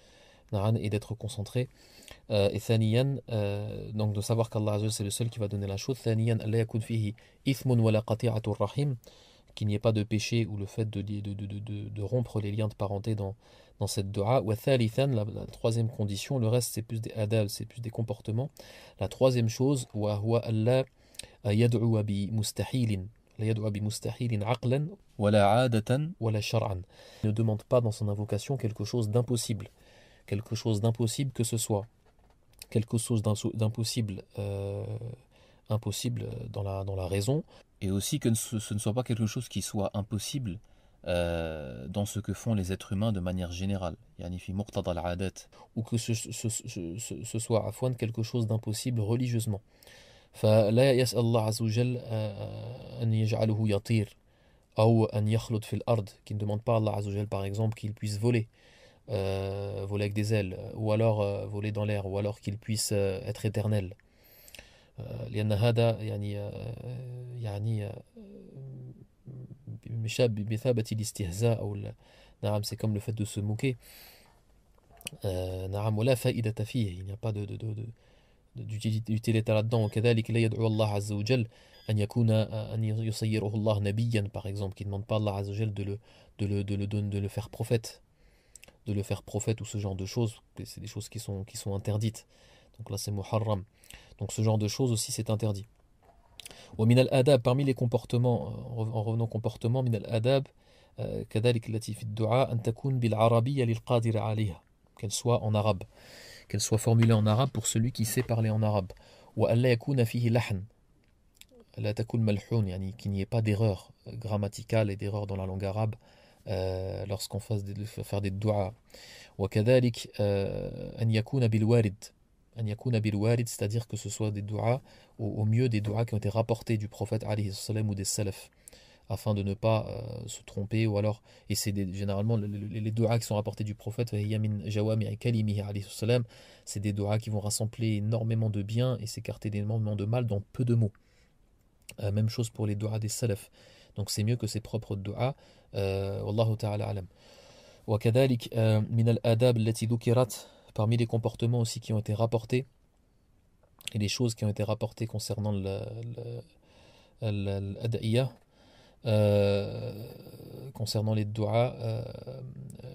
et d'être concentré. Et thaniyan, donc de savoir qu'Allah Azza wa Jal c'est le seul qui va donner la chose. Thaniyan alla yakun fihi ithmun wala qati'atur rahim, qu'il n'y ait pas de péché ou le fait de rompre les liens de parenté dans cette dua. Wa thalithan, la troisième condition, le reste c'est plus des adab, c'est plus des comportements. La troisième chose, wa huwa alla yad'u bi mustahilin. La yad'u bi mustahilin aqlan wala 'adatan wala shar'an. Ne demande pas dans son invocation quelque chose d'impossible. Quelque chose d'impossible que ce soit. Quelque chose d'impossible impossible dans la raison, et aussi que ce ne soit pas quelque chose qui soit impossible dans ce que font les êtres humains de manière générale, yani fi muqtada al-'adat, ou que ce soit afwan quelque chose d'impossible religieusement. فلا يسأل الله عز وجل أن يجعله يطير أو أن يخلد في الأرض, qui ne demande pas à Allah عز وجل par exemple qu'il puisse voler voler avec des ailes, ou alors voler dans l'air, ou alors qu'il puisse être éternel. لأن هذا يعني بمثابة الاستهزاء أو نعم, c'est comme le fait de se moquer. نعم ولا فائدة فيه, il n'y a pas d'utilité là-dedans. وكذلك لا يدعو الله عز وجل أن يصيره الله نبيا par exemple, qui ne demande pas à Allah عز وجل de le faire prophète, ou ce genre de choses. C'est des choses qui sont interdites, donc là c'est muharram, donc ce genre de choses aussi c'est interdit. ومن الآداب, parmi les comportements, en revenant au comportement, من الآداب كذلك التي في الدعاء أن تكون بالعربية للقادر عليها, qu'elle soit en arabe, qu'elle soit formulée en arabe pour celui qui sait parler en arabe. وألا يكون فيه لحن, لا تكون ملحون, يعني qu'il n'y ait pas d'erreur grammaticale et d'erreur dans la langue arabe lorsqu'on faire des du'a. وكذلك أن يكون بالوارد, أن يكون بالوارد, c'est-à-dire que ce soit des du'a, au mieux des du'a qui ont été rapportés du prophète alayhi salam ou des salaf, afin de ne pas se tromper, ou alors, et c'est généralement les du'a qui sont rapportés du prophète, c'est des du'a qui vont rassembler énormément de bien et s'écarter énormément de mal dans peu de mots. Même chose pour les du'a des salaf, donc c'est mieux que ses propres du'a. Wallahu ta'ala alam. وكذلك من الآداب التي ذكرت, parmi les comportements aussi qui ont été rapportés, et les choses qui ont été rapportées concernant l'ad'iyah, concernant les du'a,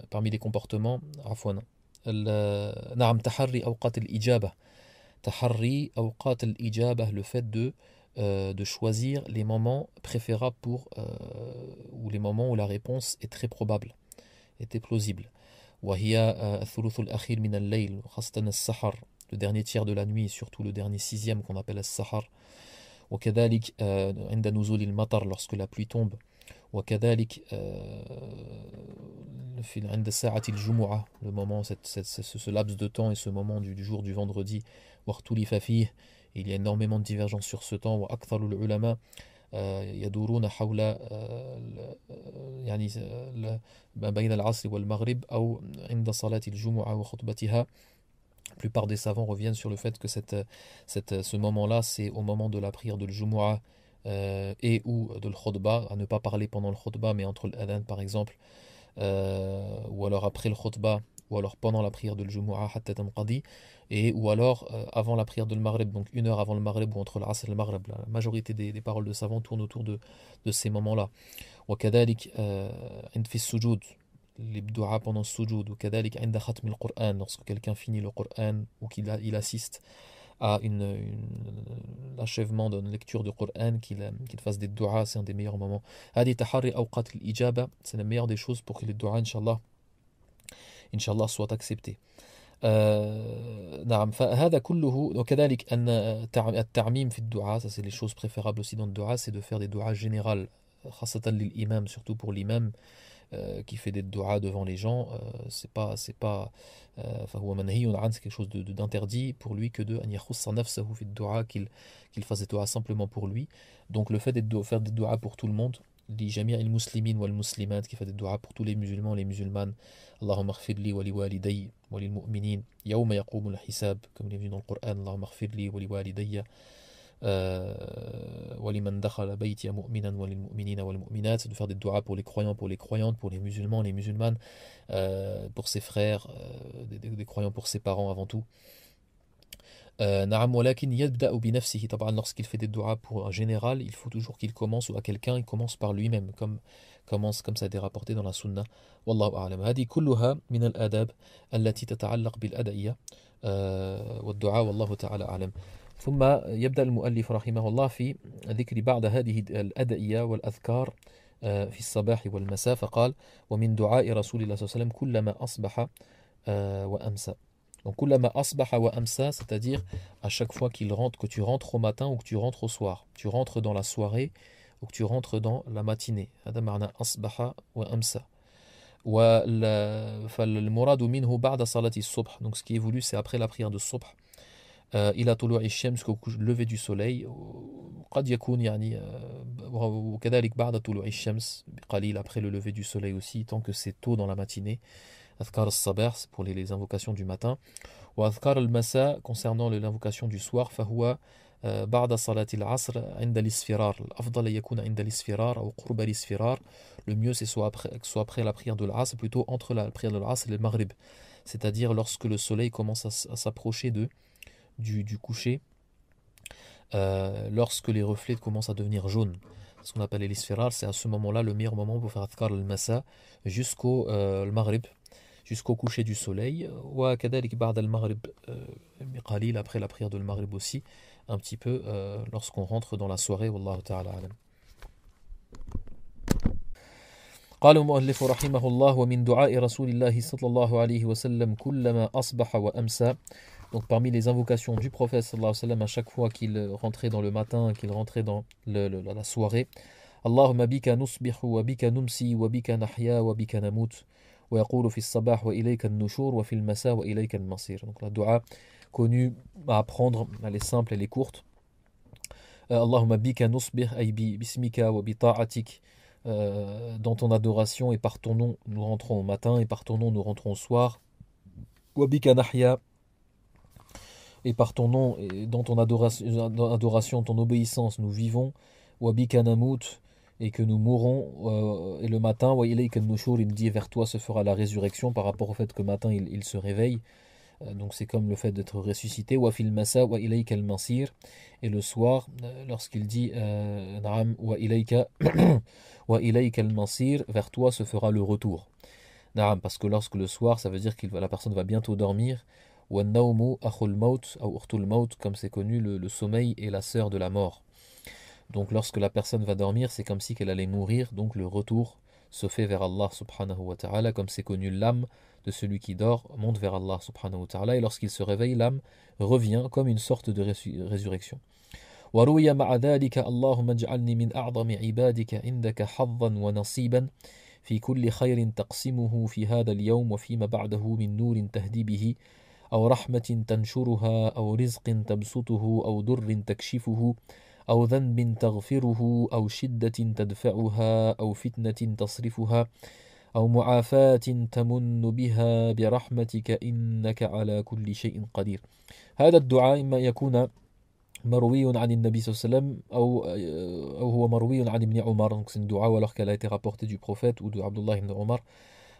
parmi les comportements, عفوا, نعم تحري أوقات الإجابة, تحري أوقات الإجابة, le fait de choisir les moments préférables ou les moments où la réponse est très probable, était plausible. وهي الثلث الأخير من الليل خاصة السحر, le dernier tiers de la nuit, surtout le dernier sixième qu'on appelle السحر. وكذلك عند نزول المطر, lorsque la pluie tombe. وكذلك عند ساعة الجمعة, le moment, ce laps de temps et ce moment du jour du vendredi. واختلف فيه, il y a énormément de divergences sur ce temps. وأكثر العلماء يدورون حول يعني بين العصر والمغرب أو عند صلاة الجمعة وخطبتها. La plupart des savants reviennent sur le fait que ce moment-là, c'est au moment de la prière de l'Jumu'ah et ou de l'Khutbah, à ne pas parler pendant le Khutbah, mais entre l'adhan par exemple, ou alors après le Khutbah, ou alors pendant la prière de l'Jumu'ah, hatta tanqadi, et ou alors avant la prière de l'Maghrib, donc une heure avant le Maghrib, ou entre l'Asr et le Maghrib. La majorité des paroles de savants tournent autour de ces moments-là. وكذلك عند في السجود, les du'a pendant le sujoud, ou كذلك عند ختم القرآن, lorsque quelqu'un finit le Coran ou qu'il assiste à l'achèvement d'une lecture du Coran, qu'il fasse des du'a, c'est un des meilleurs moments. هذه تحري أوقات الإجابة, c'est la meilleure des choses pour que les du'a, Inch'Allah, soient acceptés. نعم, فهذا كله. وكذلك أن التعميم في الدعاء, ça c'est les choses préférables aussi dans le du'a, c'est de faire des du'a générales, خاصة للإمام, surtout pour l'imam qui fait des du'a devant les gens. C'est pas فهو منهي عنه, c'est quelque chose d'interdit pour lui que de أن يخص نفسه في الدعاء, qu'il fasse des du'a simplement pour lui. Donc le fait de faire des du'a pour tout le monde, لجميع المسلمين والمسلمات, qui fait des du'a pour tous les musulmans et les musulmanes. اللهم اغفر لي ولوالدي وللمؤمنين يوم يقوم الحساب, comme il est venu dans le Coran. اللهم اغفر لي ولوالدي ولمن دخل بيتي مؤمنا وللمؤمنين والمؤمنات, de faire des du'a pour les croyants, pour les croyantes, pour les musulmans, les musulmanes, pour ses frères, des croyants, pour ses parents avant tout. نعم ولكن يبدأ بنفسه طبعا lorsqu'il fait des du'a pour un général il faut toujours qu'il commence ou à quelqu'un il commence par lui-même comme ça a été rapporté dans la sunna والله أعلم هذه كلها من الآداب التي تتعلق بالأدعية والدعاء والله تعالى أعلم ثم يبدأ المؤلف رحمه الله في ذكر بعض هذه الأدعية والأذكار في الصباح والمساء فقال ومن دعاء رسول الله صلى الله عليه وسلم كلما أصبح وأمسى Donc, kullama asbaha wa amsa, c'est-à-dire à chaque fois qu'il rentre, que tu rentres au matin ou que tu rentres au soir. Tu rentres dans la soirée ou que tu rentres dans la matinée. هذا معنى أصبح وأمسى. فالمراد منه بعد صلاة الصبح. Donc, ce qui est voulu, c'est après la prière de subh. إلى طلوع الشمس jusqu'au lever du soleil. قد يكون يعني وكذلك بعد طلوع الشمس بقليل après le lever du soleil aussi, tant que c'est tôt dans la matinée. Adhkar al-Sabah, c'est pour les invocations du matin. Ou Adhkar al-Masa, concernant l'invocation du soir, فهو بعد صلاة العصر عند الإسفرار. الأفضل يكون عند الإسفرار أو قرب الإسفرار. Le mieux c'est soit après la prière de l'Asr, plutôt entre la prière de l'Asr et le Maghrib. C'est-à-dire lorsque le soleil commence à s'approcher du coucher, lorsque les reflets commencent à devenir jaunes. Ce qu'on appelle l'Isfirar, c'est à ce moment-là le meilleur moment pour faire Adhkar al-Masa jusqu'au Maghrib. Jusqu'au coucher du soleil, ou كذلك بعد المغرب قليل après la prière de le Maghrib aussi, un petit peu lorsqu'on rentre dans la soirée, والله تعالى أعلم. قال المؤلف رحمه الله ومن دعاء رسول الله صلى الله عليه وسلم كلما أصبح وأمسى. Donc parmi les invocations du prophète sallallahu alayhi wa sallam à chaque fois qu'il rentrait dans le matin, qu'il rentrait dans la soirée, اللهم بك نصبح وبك نمسي وبك نحيا وبك نموت ويقول في الصباح وإليك النشور وفي المساء وإليك المصير. Donc la dua connue à apprendre, elle est simple, elle est courte. اللهم بك نصبح أي باسمك وبطاعتك, dans ton adoration et par ton nom nous rentrons au matin et par ton nom nous rentrons au soir. وبك نحيا, et par ton nom et dans ton adoration, ton obéissance nous vivons. وبك نموت, et que nous mourrons, et le matin, wa ilayka an-nushur, il me dit vers toi se fera la résurrection par rapport au fait que le matin il se réveille, donc c'est comme le fait d'être ressuscité. Wa fil masa wa ilayka al-masir, et le soir lorsqu'il dit na'am wa ilayka al-masir, vers toi se fera le retour. Na'am, parce que lorsque le soir, ça veut dire que la personne va bientôt dormir. Wa an-nawmu akhul maut ou ukhtul maut, comme c'est connu, le sommeil est la sœur de la mort. Donc lorsque la personne va dormir, c'est comme si qu'elle allait mourir, donc le retour se fait vers Allah subhanahu wa ta'ala, comme c'est connu, l'âme de celui qui dort monte vers Allah subhanahu wa ta'ala, et lorsqu'il se réveille, l'âme revient comme une sorte de résurrection. وروي مع ذلك اللهم اجعلني من أعظم عبادك عندك حظا ونصيبا في كل خير تقسمه في هذا اليوم وفيما بعده من نور تهدي به أو رحمة تنشرها أو رزق تبسطه أو ضر تكشفه أو ذنب تغفره أو شدة تدفعها أو فتنة تصرفها أو معافاة تمن بها برحمتك إنك على كل شيء قدير. هذا الدعاء إما يكون مروي عن النبي صلى الله عليه وسلم أو هو مروي عن ابن عمر. Donc c'est une dua alors qu'elle a été rapportée du prophète ou de Abdullah ibn Omar.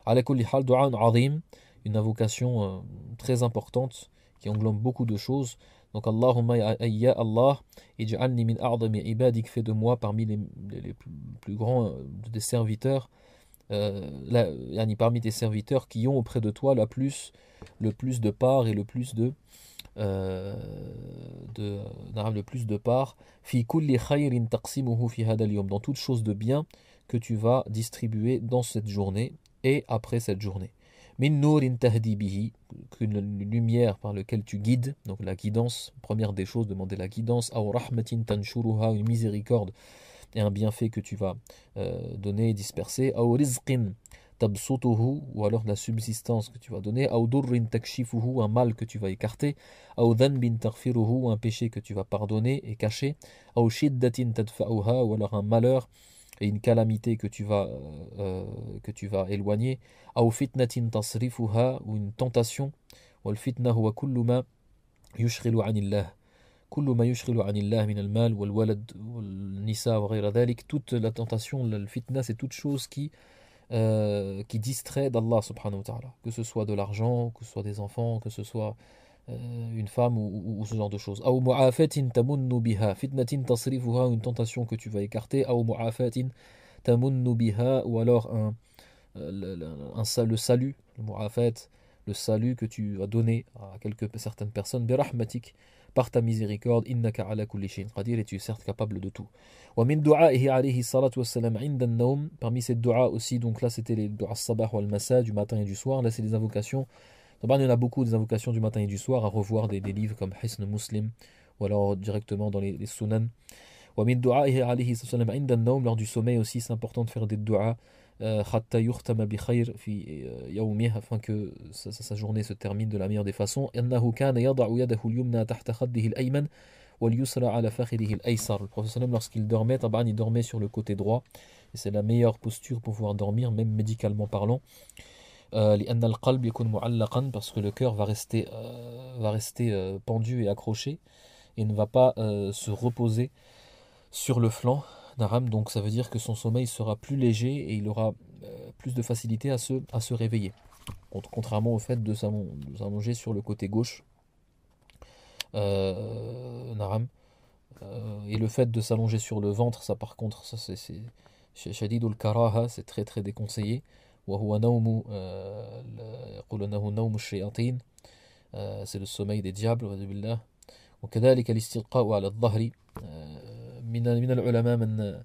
على كل حال دعاء عظيم, une invocation très importante qui englobe beaucoup de choses. Donc Allahumma ya Allah, ij'alni min a'zami ibadik, fais de moi parmi les plus grands des serviteurs, parmi tes serviteurs qui ont auprès de toi le plus de part et le plus de part, fi kulli khayrin taqsimuhu fi hada al-yawm, dans toute chose de bien que tu vas distribuer dans cette journée et après cette journée. Min nurin tahdi bihi, qu'une lumière par laquelle tu guides, donc la guidance, première des choses, demander la guidance. Aw rahmatin tanshuruha, une miséricorde et un bienfait que tu vas donner et disperser. Aw rizqin tabsutuhu, ou alors la subsistance que tu vas donner. Aw durrin takshifuhu, un mal que tu vas écarter. Aw dhanbin taghfiruhu, un péché que tu vas pardonner et cacher. Aw shiddatin tadfa'uha, ou alors un malheur et une calamité que tu vas éloigner. Aw fitnatin tasrifuha, ou une tentation. Wal fitna huwa kullu ma yushghilu anillah. Kullu ma yushghilu anillah min al-mal wal walad wal nisa wa ghayra dhalik. Toute la tentation, le fitna, c'est toute chose qui distrait d'Allah subhanahu wa ta'ala. Que ce soit de l'argent, que ce soit des enfants, que ce soit une femme ou ce genre de choses. أو معافاة تمن بها فتنة تصرفها, une tentation que tu vas écarter. أو معافاة تمن بها, ou alors le salut, le mu'afat, le salut que tu as donné à certaines personnes, برحمتك, par ta miséricorde, innaka ala kulli shayin qadir, et tu es certes capable de tout. ومن دعائه عليه الصلاة والسلام عند النوم, parmi ces du'as aussi, donc là c'était les du'as sabah wal masa, du matin et du soir, là c'est des invocations. Donc, il y en a beaucoup des invocations du matin et du soir, à revoir des livres comme Hisn Muslim, ou alors directement dans les sunan. ومن دعائه عليه الصلاة والسلام عند النوم, lors du sommeil aussi, c'est important de faire des du'as, حتى يختم بخير في يومه, afin que sa journée se termine de la meilleure des façons. أنه كان يضع يده اليمنى تحت خده الأيمن واليسرى على فخذه الأيسر. Le prophète lorsqu'il dormait, il dormait sur le côté droit, et c'est la meilleure posture pour pouvoir dormir, même médicalement parlant. لأن القلب يكون معلقا, parce que le cœur va rester pendu et accroché et ne va pas se reposer sur le flanc. Donc ça veut dire que son sommeil sera plus léger et il aura plus de facilité à se réveiller, contrairement au fait de s'allonger sur le côté gauche. Et le fait de s'allonger sur le ventre, ça par contre, ça c'est shadidul karaha, c'est très très déconseillé. وهو نوم يقول أنه نوم الشياطين, c'est le sommeil des diables, وكذلك الاستلقاء على الظهر, من العلماء من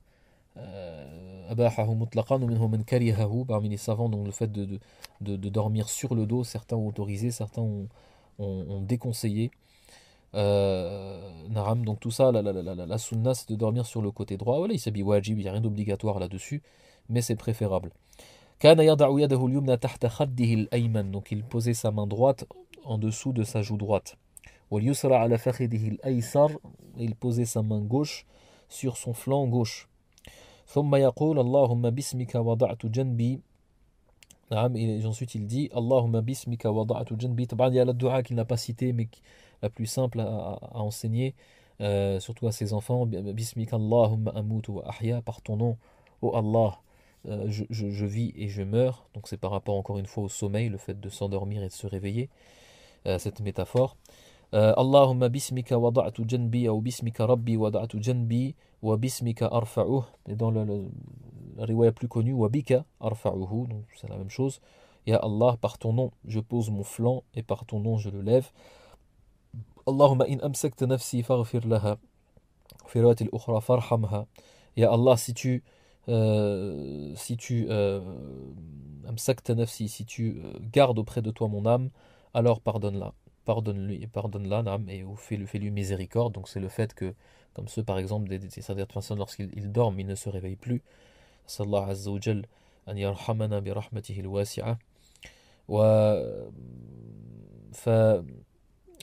أباحه مطلقا ومنهم من كرهه, parmi les savants, donc le fait de dormir sur le dos, certains ont autorisé, certains ont déconseillé. Donc tout ça, la sunna, c'est de dormir sur le côté droit. Voilà, il s'habille wajib, il n'y a rien d'obligatoire là-dessus, mais c'est préférable. كان يضع يده اليمنى تحت خده الأيمن, donc il posait sa main droite en dessous de sa joue droite. واليسرى على فخذه الأيسر, il posait sa main gauche sur son flanc gauche. ثم يقول اللهم باسمك وضعت جنبي, et ensuite il dit اللهم باسمك وضعت جنبي. Il y a la dua qu'il n'a pas cité, mais la plus simple à enseigner, surtout à ses enfants. باسمك اللهم أموت وأحيا, par ton nom, ô Allah, je vis et je meurs. Donc c'est par rapport encore une fois au sommeil, le fait de s'endormir et de se réveiller, cette métaphore. Allahumma bismika wada'tu janbi, ou bismika rabbi wada'tu janbi, wa bismika arfa'uh, et dans la riwaya plus connue, wa bika arfa'uhu, donc c'est la même chose. Ya Allah, par ton nom je pose mon flanc et par ton nom je le lève. Allahumma in amsakta nafsi faghfir laha, fi riwayatil ukhra farhamha. Ya Allah, si tu amsakta nafsi, si tu gardes auprès de toi mon âme, alors pardonne-la. Pardonne-lui et pardonne-la, et fais-lui miséricorde. Donc c'est le fait que, comme ceux par exemple des certaines personnes, lorsqu'ils dorment, ils ne se réveillent plus. Sallallahu azza wa jal an yarhamana bi rahmatihi al-wasi'a.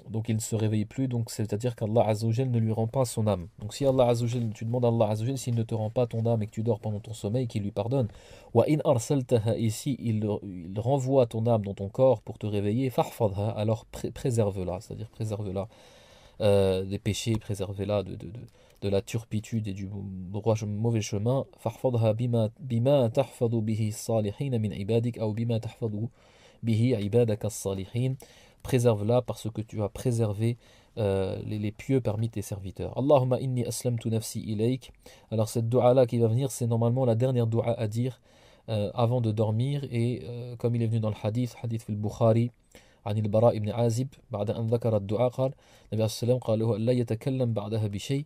Donc il ne se réveille plus, donc c'est-à-dire qu'Allah Azza wa Jal ne lui rend pas son âme. Donc si Allah Azza wa Jal, tu demandes à Allah Azza wa Jal, s'il ne te rend pas ton âme et que tu dors pendant ton sommeil, qu'il lui pardonne. Wa in arsaltaha, ici il renvoie ton âme dans ton corps pour te réveiller, fahfadha, alors préserve-la, c'est-à-dire préserve-la des péchés, préserve-la de la turpitude et du mauvais chemin. Fahfadha bima tahfadu bihi salihin min ibadik, ou bima tahfadu bihi ibadak as-salihin. Préserve-la parce que tu as préservé les pieux parmi tes serviteurs. Allahumma inni aslamtu nafsi ilayk. Alors cette dua-là qui va venir, c'est normalement la dernière dua à dire avant de dormir, et comme il est venu dans le hadith fil Bukhari, عن البراء بن عازب بعد أن ذكر الدعاء قال النبي صلى الله عليه وسلم قال له لا يتكلم بعدها بشيء.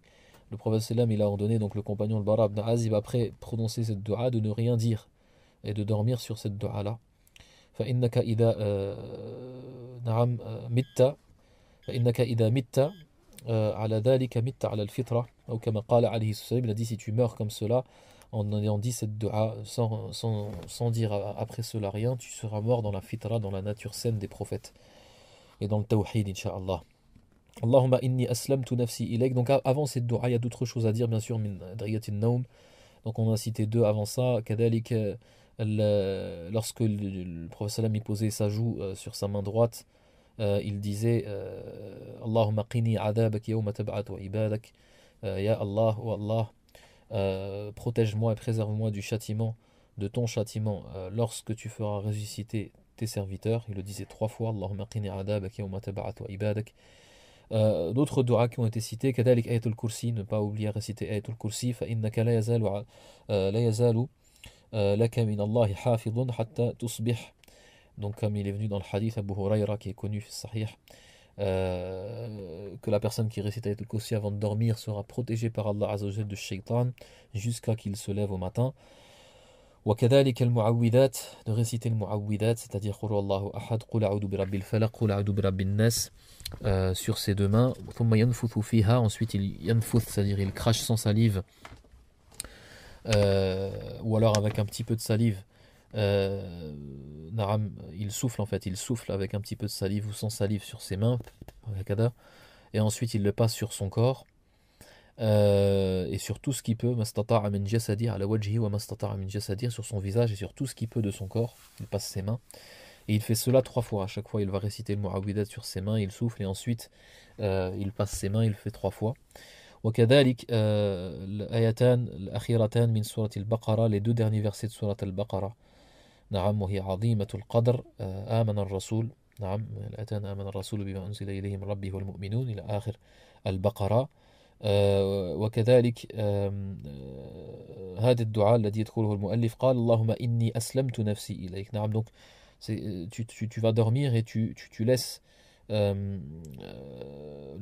Le prophète sallam, il a ordonné, donc le compagnon le Bara ibn Azib, après prononcer cette dua, de ne rien dire et de dormir sur cette dua-là. فإنك إذا نعم مت فإنك إذا مت على ذلك مت على الفطرة أو كما قال عليه الصلاة والسلام. Il a dit, si tu meurs comme cela en ayant dit cette dua sans dire après cela rien, tu seras mort dans la fitra, dans la nature saine des prophètes et dans le tawhid, incha'Allah. Allahumma inni aslamtu nafsi ilayk. Donc avant cette dua, il y a d'autres choses à dire, bien sûr, min adriyatin naum. Donc on a cité deux avant ça. Kadalik, lorsque le prophète sallam, il posait sa joue sur sa main droite, il disait Allahumma qini adabak yawma tab'at wa ibadak. Ya Allah, oh Allah, protège-moi et préserve-moi du châtiment, de ton châtiment, lorsque tu feras ressusciter tes serviteurs. Il le disait 3 fois, Allahumma qini adabak yawma tab'athu ibadak. D'autres du'as qui ont été cités, كذلك آية الكرسي, ne pas oublier à réciter آية الكرسي, فإنك لا يزال لك من الله حافظ حتى تصبح. Donc comme il est venu dans le hadith Abu Huraira qui est connu, sahih, que la personne qui récite Ayat al-Kursi avant de dormir sera protégée par Allah Azza wa Jal du shaitan jusqu'à qu'il se lève au matin. وكذلك المعوذات, de réciter le mu'awwidat, c'est-à-dire قل الله أحد قل أعوذ برب الفلق قل أعوذ برب الناس, sur ses deux mains. ثم ينفث فيها, ensuite il ينفث, c'est-à-dire il crache sans salive, ou alors avec un petit peu de salive. Il souffle en fait, il souffle avec un petit peu de salive ou sans salive sur ses mains, et ensuite il le passe sur son corps, et sur tout ce qui peut, mastata'a min jasadi ala wajhi wa mastata'a min jasadi, sur son visage et sur tout ce qui peut de son corps, il passe ses mains, et il fait cela 3 fois. À chaque fois il va réciter le mu'awwidat sur ses mains, il souffle, et ensuite il passe ses mains, il le fait 3 fois. وكذلك الآيتان الأخيرتان من سورة البقرة, les 2 derniers versets de سورة البقرة, نعم وهي عظيمة القدر, آمن الرسول, نعم الآيتان آمن الرسول بما أنزل إليه من ربه والمؤمنون إلى آخر البقرة. وكذلك هذا الدعاء الذي يذكره المؤلف, قال اللهم إني أسلمت نفسي إليك. نعم, donc tu vas dormir et tu laisses le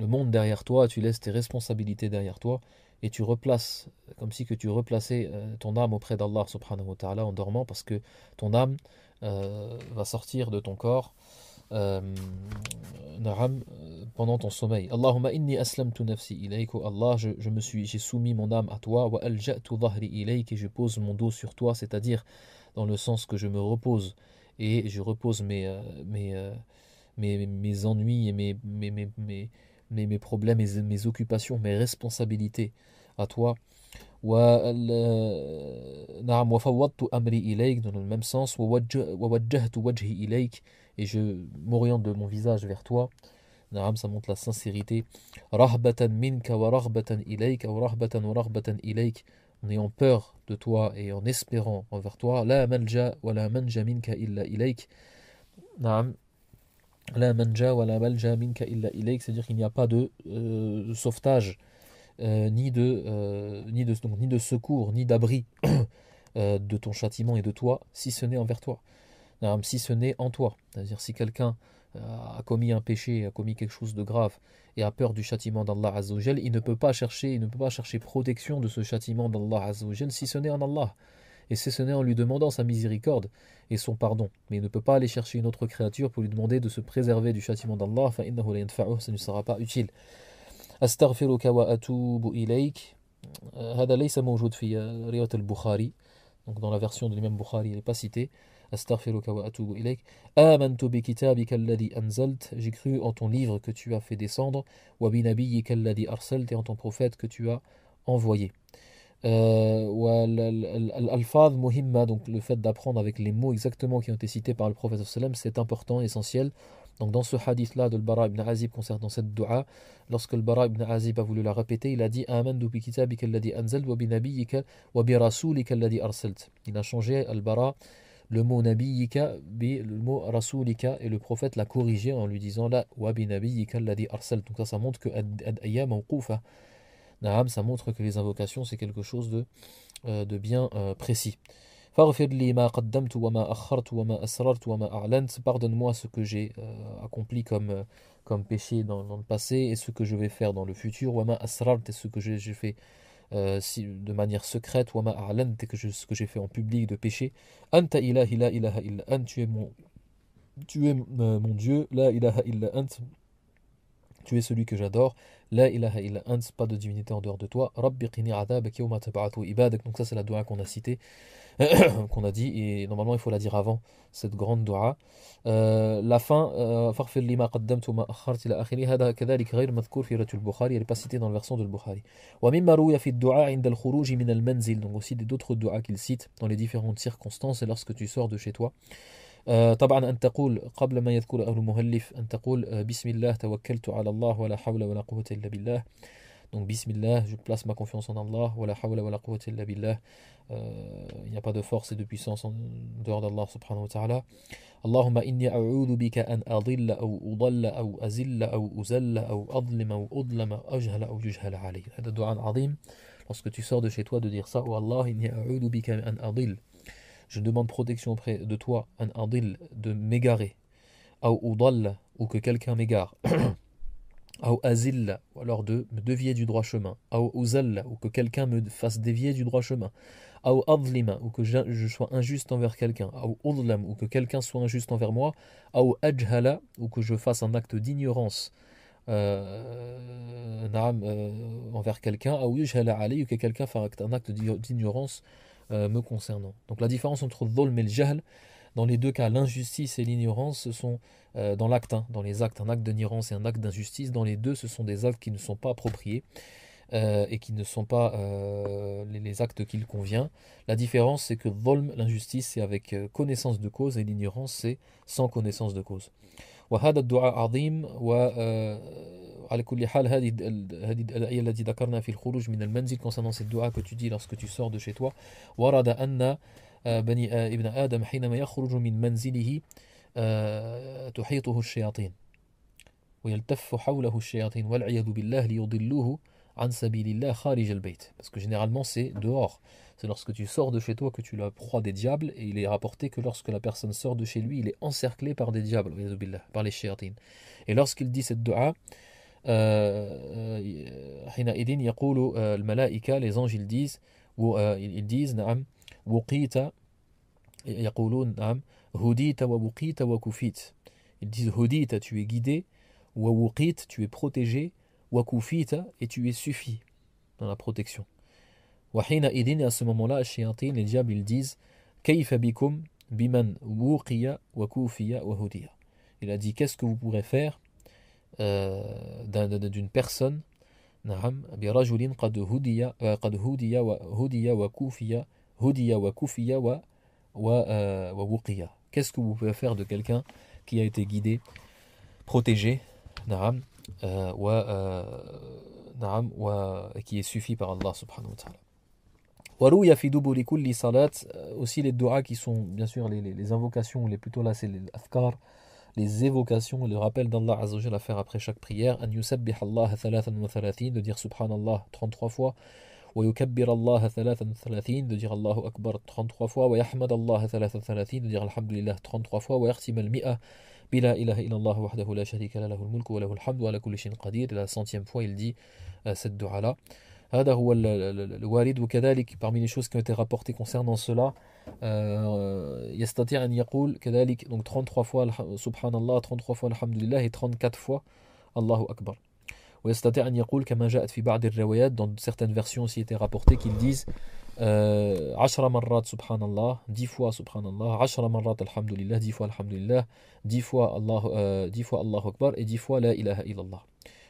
monde derrière toi, tu laisses tes responsabilités derrière toi, et tu replaces, comme si que tu replaçais ton âme auprès d'Allah subhanahu wa ta'ala en dormant, parce que ton âme va sortir de ton corps pendant ton sommeil. Allahumma inni aslamtu nafsi ilayk, oh Allah, j'ai soumis mon âme à toi, wa alja'tu dhahri ilayk, et je pose mon dos sur toi, c'est-à-dire dans le sens que je me repose, et je repose mes ennuis et mes problèmes, mes occupations, mes responsabilités à toi. نعم وفوضت أمري إليك, dans le même sens, ووجهت وجهي إليك, et je m'oriente de mon visage vers toi. نعم, ça montre la sincérité. رهبة منك ورغبة إليك, أو رهبة ورغبة إليك, en ayant peur de toi et en espérant envers toi. لا ملجأ ولا منجا منك إلا إليك. نعم, لا منجا ولا ملجا منك إلا إليك, c'est-à-dire qu'il n'y a pas de sauvetage, ni de secours, ni d'abri de ton châtiment et de toi, si ce n'est envers toi, si ce n'est en toi. C'est-à-dire si quelqu'un a commis un péché, a commis quelque chose de grave et a peur du châtiment d'Allah Azza wa Jal, il ne peut pas chercher protection de ce châtiment d'Allah Azza wa Jal, si ce n'est en Allah, et si ce n'est en lui demandant sa miséricorde et son pardon. Mais il ne peut pas aller chercher une autre créature pour lui demander de se préserver du châtiment d'Allah, فإنه لا ينفعه, ça ne sera pas utile. أستغفرك وأتوب إليك, هذا ليس موجود في رواية البخاري, donc dans la version de l'imam Bukhari il n'est pas cité. أستغفرك وأتوب إليك. آمنت بكتابك الذي أنزلت, j'ai cru en ton livre que tu as fait descendre, وبنبيك الذي أرسلت, et en ton prophète que tu as envoyé. Al-Alfaz muhimma, donc le fait d'apprendre avec les mots exactement qui ont été cités par le prophète sallam, c'est important, essentiel. Donc dans ce hadith là de Bara ibn Azib concernant cette dua, lorsque le Bara ibn Azib a voulu la répéter, il a dit amantu bi kitabika alladhi anzalt wa bi nabiyyika wa bi rasulika alladhi arsalt. Il a changé al-Bara, le mot nabiyyika bi le mot rasulika, et le prophète l'a corrigé en lui disant la wa bi nabiyyika alladhi arsalt. Donc ça montre que ad-ayya mawqufa. Ça montre que les invocations c'est quelque chose de bien précis. Pardonne-moi ce que j'ai accompli comme péché dans le passé et ce que je vais faire dans le futur, et ce que j'ai fait de manière secrète, et ce que j'ai fait en public de péché. Anta ilahi la ilaha illa ant, tu es mon Dieu, la ilaha illa ant, tu es celui que j'adore. La ilaha illa ant, pas de divinité en dehors de toi. Rabbi qini adabak yawma tab'athu ibadak. Donc ça c'est la dua qu'on a citée, qu'on a dit, et normalement il faut la dire avant cette grande dua. La fin, faghfir lima qaddamtu ma akhart ila akhiri, hada kadhalik ghayr madhkur fi riwayat al-Bukhari, elle est pas citée dans la version de al-Bukhari. Wa mimma ruya fi ad-du'a 'inda al-khuruj min al-manzil, donc aussi d'autres duas qu'il cite dans les différentes circonstances et lorsque tu sors de chez toi. طبعا أن تقول قبل ما يذكر أهل المهلف أن تقول بسم الله توكلت على الله ولا حول ولا قوة إلا بالله. Donc Bismillah, je place ma confiance en Allah, wa la hawla wa la quwwata illa billah. Il n'y a pas de force et de puissance en dehors d'Allah subhanahu wa ta'ala. اللهم إني أعوذ بك أن أضل أو أضل أو أزل أو أزل أو أظلم أو أظلم أو أجهل أو يجهل علي. هذا دعاء عظيم. Lorsque tu sors de chez toi, de dire ça, oh Allah, إني أعوذ بك أن أضل. Je demande protection auprès de toi, أن أضل, de m'égarer. أو أضل, ou que quelqu'un m'égare. أو أزل, ou alors de me dévier du droit chemin. أو أزل, ou que quelqu'un me fasse dévier du droit chemin. Ou adlima, ou que je sois injuste envers quelqu'un, ou udlam, ou que quelqu'un soit injuste envers moi, ou ajhala, ou que je fasse un acte d'ignorance envers quelqu'un, ou yujhala ali, ou que quelqu'un fasse un acte d'ignorance me concernant. Donc la différence entre dhulm et le jahl, dans les deux cas, l'injustice et l'ignorance, ce sont dans l'acte, dans les actes, un acte d'ignorance et un acte d'injustice, dans les deux, ce sont des actes qui ne sont pas appropriés. Et qui ne sont pas les actes qu'il convient. La différence, c'est que dhulm, l'injustice, c'est avec connaissance de cause, et l'ignorance, c'est sans connaissance de cause. وهذا الدعاء عظيم وعلى كل حال هذه الآية التي ذكرنا في الخروج من المنزل concernant cette dua que tu dis lorsque tu sors de chez toi ورد أن ابن آدم حينما يخرج من منزله تحيطه الشياطين ويلتف حوله الشياطين والعياذ بالله ليضلوه عن سبيل الله خارج البيت. Parce que généralement c'est dehors. C'est lorsque tu sors de chez toi que tu la proie des diables, et il est rapporté que lorsque la personne sort de chez lui, il est encerclé par des diables, par les shayatines. Et lorsqu'il dit cette dua, حينئذ يقول الملائكة, les anges ils disent نعم وقيت, يقولون نعم هديت ووقيت وكفيت. Ils disent هديت, tu es guidé, ووقيت, tu es protégé, wakufita, et tu es suffi dans la protection. Wahina idin, et à ce moment-là, les diables ils disent Kayfa bikum biman wuqiya wakufiya wahudiya. Il a dit qu'est-ce que vous pourrez faire d'une personne birajulin qad hudiya wakufiya hudiya wakufiya wa wuqiya. Qu'est-ce que vous pouvez faire de quelqu'un qui a été guidé, protégé, qui est suffi par Allah subhanahu wa ta'ala. Warouya fi duburi kulli salat, aussi les du'as qui sont bien sûr les invocations, les plutôt là c'est les afkar, les évocations, le rappel d'Allah azza wa jalla à faire après chaque prière, an yusabbih Allah 33, de dire subhanallah 33 fois, wa yukabbir Allah 33, de dire Allahu akbar 33 fois, wa yahmad Allah 33, de dire alhamdulillah 33 fois, wa yartim al-mi'a bila ilaha illallah wahdahu la sharika la lahu al-mulku wa lahu al-hamdu wa ala kulli shay'in qadir. Et la 100e fois il dit cette dua là. هذا هو الوارد. وكذلك parmi les choses qui ont été rapportées concernant cela, يستطيع أن يقول كذلك, donc 33 fois subhanallah, 33 fois alhamdulillah et 34 fois Allahu akbar. ويستطيع أن يقول كما جاءت في بعض الروايات, dans certaines versions aussi été rapportées qu'ils disent 10 مرات سبحان الله, 10 fois سبحان الله, 10 مرات الحمد لله, 10 fois الحمد لله, 10 fois الله أكبر, et 10 fois لا إله إلا الله.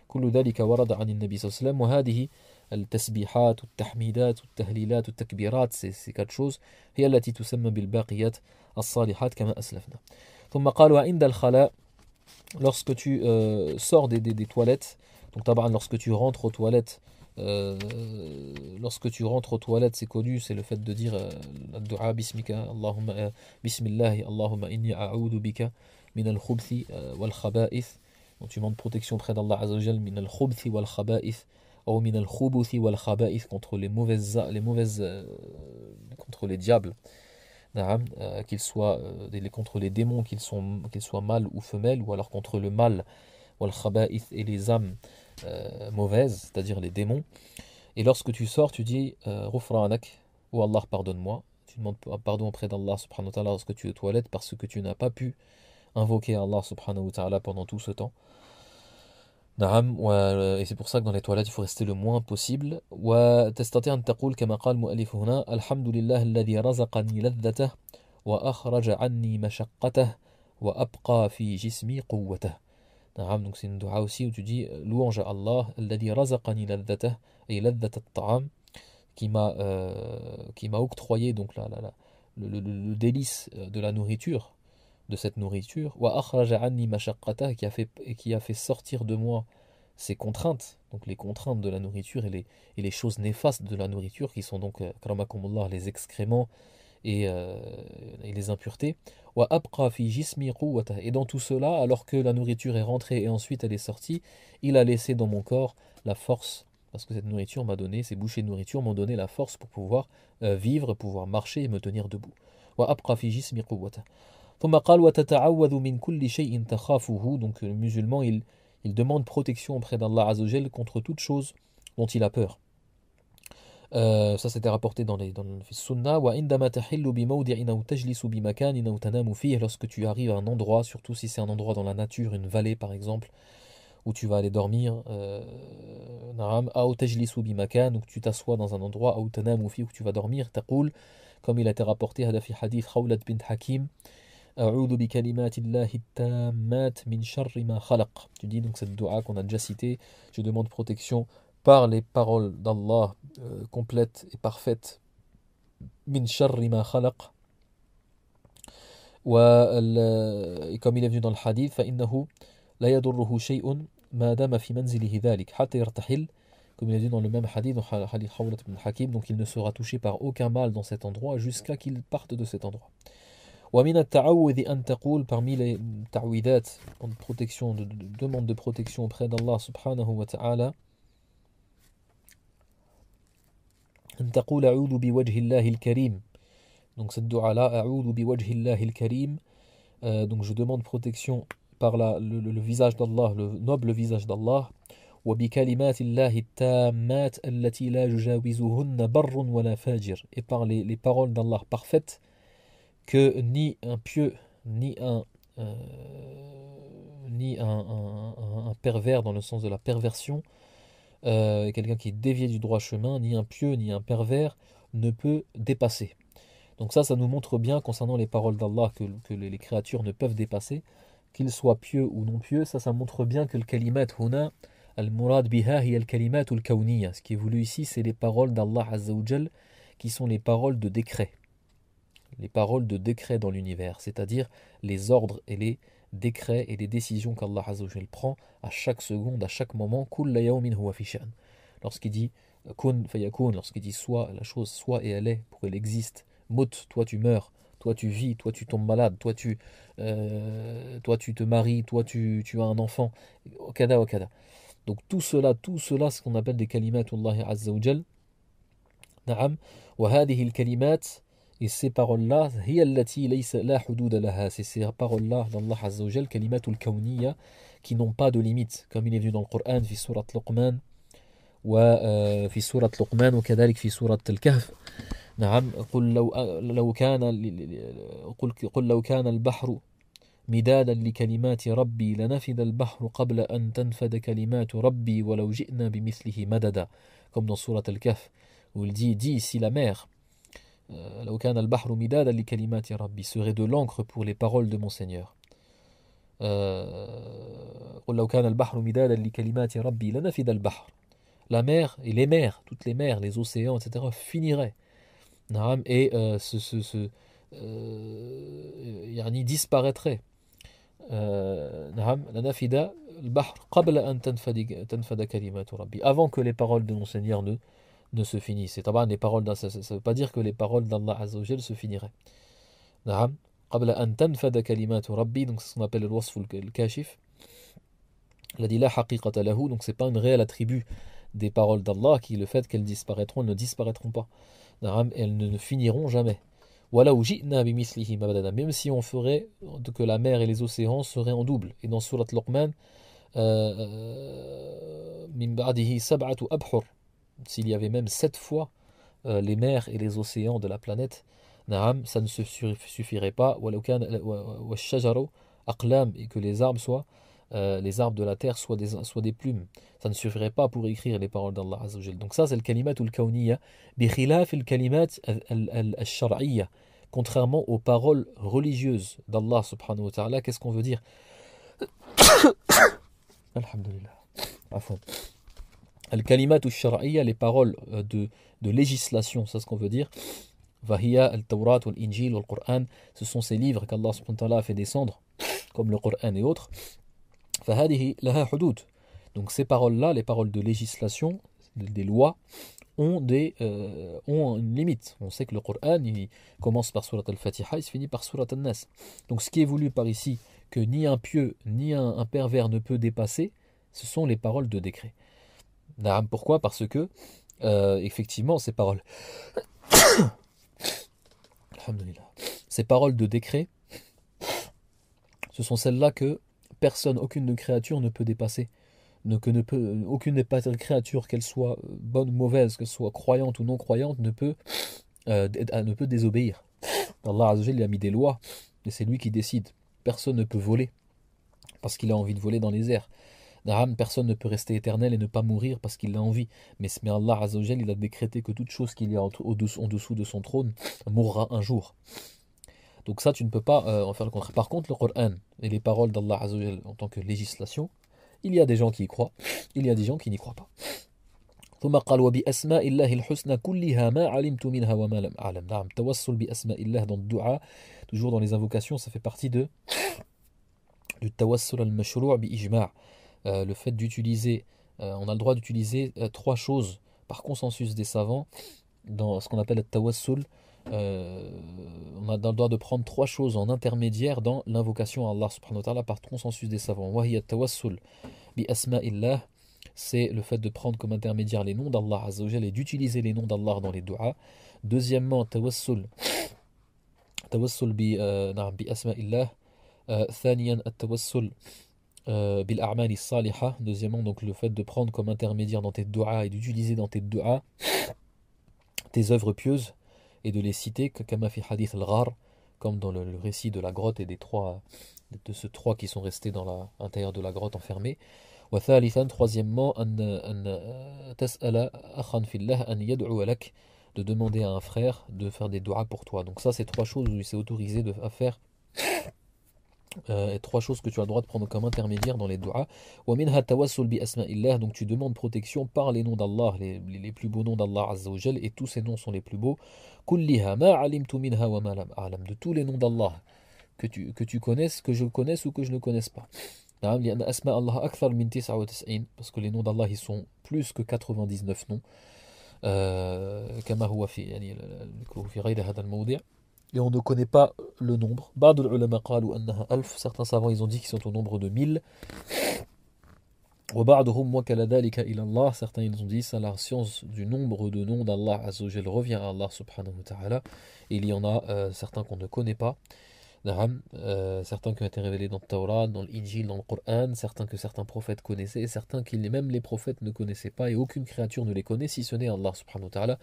كل ذلك ورد عن النبي صلى الله عليه وسلم. وهذه التسبيحات والتحميدات والتهليلات والتكبيرات, ces quatre choses, هي التي تسمى بالباقيات الصالحات كما أسلفنا. ثم قال وعند الخلاء, lorsque tu sors des toilettes, donc tabaran, lorsque tu rentres aux toilettes, c'est connu, c'est le fait de dire la dua bismika Allahumma bismillah Allahumma inni a'udhu bika min al-khubthi wal khaba'ith. Donc tu demandes protection près d'Allah azza wa jalla min al-khubthi wal khaba'ith, ou min al-khubuthi wal khaba'ith, contre les mauvaises contre les diables, qu'ils soient contre les démons, qu'ils soient mâles ou femelles, ou alors contre le mal wal khaba'ith, et les âmes mauvaises, c'est-à-dire les démons. Et lorsque tu sors, tu dis Ghufranak, ou Allah pardonne-moi. Tu demandes pardon auprès d'Allah subhanahu wa ta'ala lorsque tu es aux toilettes, parce que tu n'as pas pu invoquer Allah subhanahu wa ta'ala pendant tout ce temps. Et c'est pour ça que dans les toilettes il faut rester le moins possible. وتستطيع أن تقول كما قال المؤلف هنا الحمد لله الذي رزقني لذته وأخرج عني مشقته وأبقى في جسمي قوته. Donc c'est une dua aussi où tu dis louange à Allah الذي رزقني لذته, et لذة الطعام, qui m'a octroyé donc le délice de la nourriture, de cette nourriture, wa akhraja anni mashaqqatah, qui a fait sortir de moi ces contraintes, donc les contraintes de la nourriture et les choses néfastes de la nourriture, qui sont donc, akramakumullah, les excréments et les impuretés. Wa abqa fi jismi quwwata. Et dans tout cela, alors que la nourriture est rentrée et ensuite elle est sortie, il a laissé dans mon corps la force, parce que cette nourriture m'a donné, ces bouchées de nourriture m'ont donné la force pour pouvoir vivre, pouvoir marcher et me tenir debout. Wa abqa fi jismi quwwata. ثم قال وتتعوذ من كل شيء تخافه. Donc le musulman, il demande protection auprès d'Allah Azza wa Jal contre toute chose dont il a peur. Ça c'était rapporté dans le Sunnah. وعندما تحل بموضع أو تجلس بمكان أو تنام فيه. Lorsque tu arrives à un endroit, surtout si c'est un endroit dans la nature, une vallée par exemple, où tu vas aller dormir, نعم أو تجلس بمكان, où tu t'assois dans un endroit, أو تنام فيه, où tu vas dormir, تقول, comme il a été rapporté, هذا في حديث خولة بنت حكيم, أعوذ بكلمات الله التامات من شر ما خلق. Tu dis donc cette dua qu'on a déjà citée, je demande protection par les paroles d'Allah complètes et parfaites. Min sharri ma khalaq. Et comme il est venu dans le hadith, فإنه لا يضره شيء ما دام في منزله ذلك حتى يرتحل. Comme il est dit dans le même hadith, dans le hadith Khawlat ibn Hakim, donc il ne sera touché par aucun mal dans cet endroit jusqu'à qu'il parte de cet endroit. ومن التعوذ أن تقول, parmi les ta'widat, de protection, de demande de protection auprès d'Allah subhanahu wa ta'ala, أن تقول أعوذ بوجه الله الكريم. Donc cette dua là, أعوذ بوجه الله الكريم, donc je demande protection par le visage d'Allah, le noble visage d'Allah. وبكلمات الله التامات التي لا يجاوزهن بر ولا فاجر. Et par les paroles d'Allah parfaites, que ni un pieux, ni un pervers dans le sens de la perversion, quelqu'un qui est dévié du droit chemin, ni un pieux, ni un pervers ne peut dépasser. Donc ça nous montre bien concernant les paroles d'Allah que les créatures ne peuvent dépasser, qu'ils soient pieux ou non pieux. Ça montre bien que le kalimat huna, al-murad biha hiya al-kalimat al-kawniyya. Ce qui est voulu ici, c'est les paroles d'Allah Azza wa Jal, qui sont les paroles de décret. Les paroles de décret dans l'univers, c'est-à-dire les ordres et les décrets et les décisions qu'Allah Azza wa Jal prend à chaque seconde, à chaque moment. Kulla yawmin huwa fi sha'n. Lorsqu'il dit kun fayakun, lorsqu'il dit soit, la chose soit et elle est pour qu'elle existe. Mut, toi tu meurs, toi tu vis, toi tu tombes malade, toi tu te maries, toi tu as un enfant, okada okada. Donc tout cela, ce qu'on appelle des kalimatullah Azza wa Jal. Na'am, wa hadhihi al-kalimat. Et ces paroles-là, c'est ces paroles-là d'Allah Azza wa Jal, kalimatul kawniyya, qui n'ont pas de limite, comme il est venu dans le Coran, fi surat Luqman, وفي سورة لقمان وكذلك في سورة الكهف. نعم قل لو كان البحر مدادا لكلمات ربي لنفد البحر قبل أن تنفد كلمات ربي ولو جئنا بمثله مددا. Comme dans Surat Al-Kahf, où il dit si la mer, لو كان البحر مدادا لكلمات ربي, serait de l'encre pour les paroles de mon Seigneur. قل لو كان البحر مدادا لكلمات ربي لنفد البحر. La mer et les mers, toutes les mers, les océans, etc. finiraient. Et يعني disparaîtraient. لنفد البحر قبل أن تنفد كلمات ربي. Avant que les paroles de mon Seigneur ne se finissent. Et les paroles, ça ne veut pas dire que les paroles d'Allah Azza wa Jal se finiraient. قبل أن تنفد كلمات ربي, donc c'est ce qu'on appelle le wasf al-kashif. Il a dit la haqiqata lahu, donc c'est pas une réelle attribut des paroles d'Allah, qui le fait qu'elles disparaîtront, elles ne disparaîtront pas. Elles ne finiront jamais. Walau ji'na bimithlihi mabada, même si on ferait que la mer et les océans seraient en double. Et dans Surat Luqman, min ba'dihi sab'atu abhur, s'il y avait même 7 fois les mers et les océans de la planète, ça ne se suffirait pas. Walau kana wash-shajaru aqlam, et que les arbres soient les arbres de la terre soient des plumes. Ça ne suffirait pas pour écrire les paroles d'Allah Azza wa Jal. Donc ça c'est le kalimatul kawniyya bi khilaf al kalimat al shar'iyya. Contrairement aux paroles religieuses d'Allah subhanahu wa ta'ala, qu'est-ce qu'on veut dire? Alhamdulillah. Afwan. Al kalimatul shar'iyya, les paroles de législation, c'est ce qu'on veut dire. Vahiya al-Tawrat wal-Injil wal-Qur'an, ce sont ces livres qu'Allah subhanahu wa ta'ala a fait descendre, comme le Qur'an et autres. فهذه لها حدود. Donc ces paroles-là, les paroles de législation, des lois, ont une limite. On sait que le Coran, il commence par Surat al-Fatiha, il se finit par Surat al-Nas. Donc ce qui est voulu par ici, que ni un pieux, ni un pervers ne peut dépasser, ce sont les paroles de décret. Pourquoi? Parce que, effectivement, ces paroles, alhamdulillah, ces paroles de décret, ce sont celles-là que personne, aucune créature ne peut dépasser. Aucune des créatures, qu'elle soit bonne ou mauvaise, qu'elle soit croyante ou non croyante, ne peut désobéir. Allah Azza wa Jalla, il a mis des lois, et c'est lui qui décide. Personne ne peut voler, parce qu'il a envie de voler dans les airs. Personne ne peut rester éternel et ne pas mourir parce qu'il a envie. Mais Allah Azza wa Jalla, il a décrété que toute chose qu'il y a en dessous de son trône mourra un jour. Donc ça, tu ne peux pas en faire le contraire. Par contre, le Coran et les paroles d'Allah Azza wa Jalla en tant que législation, il y a des gens qui y croient, il y a des gens qui n'y croient pas. ثم قال وبأسماء الله الحسنى كلها ما علمت منها وما لم أعلم. نعم, tawassul بأسماء الله dans le dua, toujours dans les invocations, ça fait partie du tawassul al-mashru' bi-ijma'. Le fait d'utiliser, on a le droit d'utiliser trois choses par consensus des savants dans ce qu'on appelle le tawassul. On a le droit de prendre trois choses en intermédiaire dans l'invocation à Allah subhanahu wa ta'ala par consensus des savants. Wahiya tawassul bi asma'illah, c'est le fait de prendre comme intermédiaire les noms d'Allah Azza wa Jalla et d'utiliser les noms d'Allah dans les du'as. Deuxièmement, tawassul bi asma'illah. Thaniyan at-tawassul bil a'mali salihah. Deuxièmement, donc le fait de prendre comme intermédiaire dans tes du'as et d'utiliser dans tes du'as tes œuvres pieuses et de les citer kama fi hadith al-ghar, comme dans le récit de la grotte et de ceux trois qui sont restés dans l'intérieur de la grotte enfermés. Wa thalithan, troisièmement, an tas'ala akhan fillah an yad'u lak, de demander à un frère de faire des du'as pour toi. Donc ça, c'est trois choses où il s'est autorisé à faire. Trois choses que tu as le droit de prendre comme intermédiaire dans les du'as. Wa minha tawassul bi asma'illah, donc tu demandes protection par les noms d'Allah, les plus beaux noms d'Allah Azza wa Jal, et tous ces noms sont les plus beaux. Kulliha ma alimtu minha wa ma lam a'lam, de tous les noms d'Allah que tu connaisses, que je connaisse ou que je ne connaisse pas. لأن أسماء الله أكثر من 99, parce que les noms d'Allah ils sont plus que 99 noms. كما هو في يعني في غير هذا الموضع. Et on ne connaît pas le nombre. بعض العلماء قالوا أنها 1000. Certains savants ils ont dit qu'ils sont au nombre de 1000. وبعضهم وكل ذلك إلى الله. Certains ils ont dit ça, la science du nombre de noms d'Allah Azza wa Jal revient à Allah subhanahu wa ta'ala. Et il y en a certains qu'on ne connaît pas. Certains qui ont été révélés dans le Torah, dans l'Injil, dans le Coran, certains que certains prophètes connaissaient, certains qui même les prophètes ne connaissaient pas, et aucune créature ne les connaît si ce n'est Allah subhanahu wa ta'ala.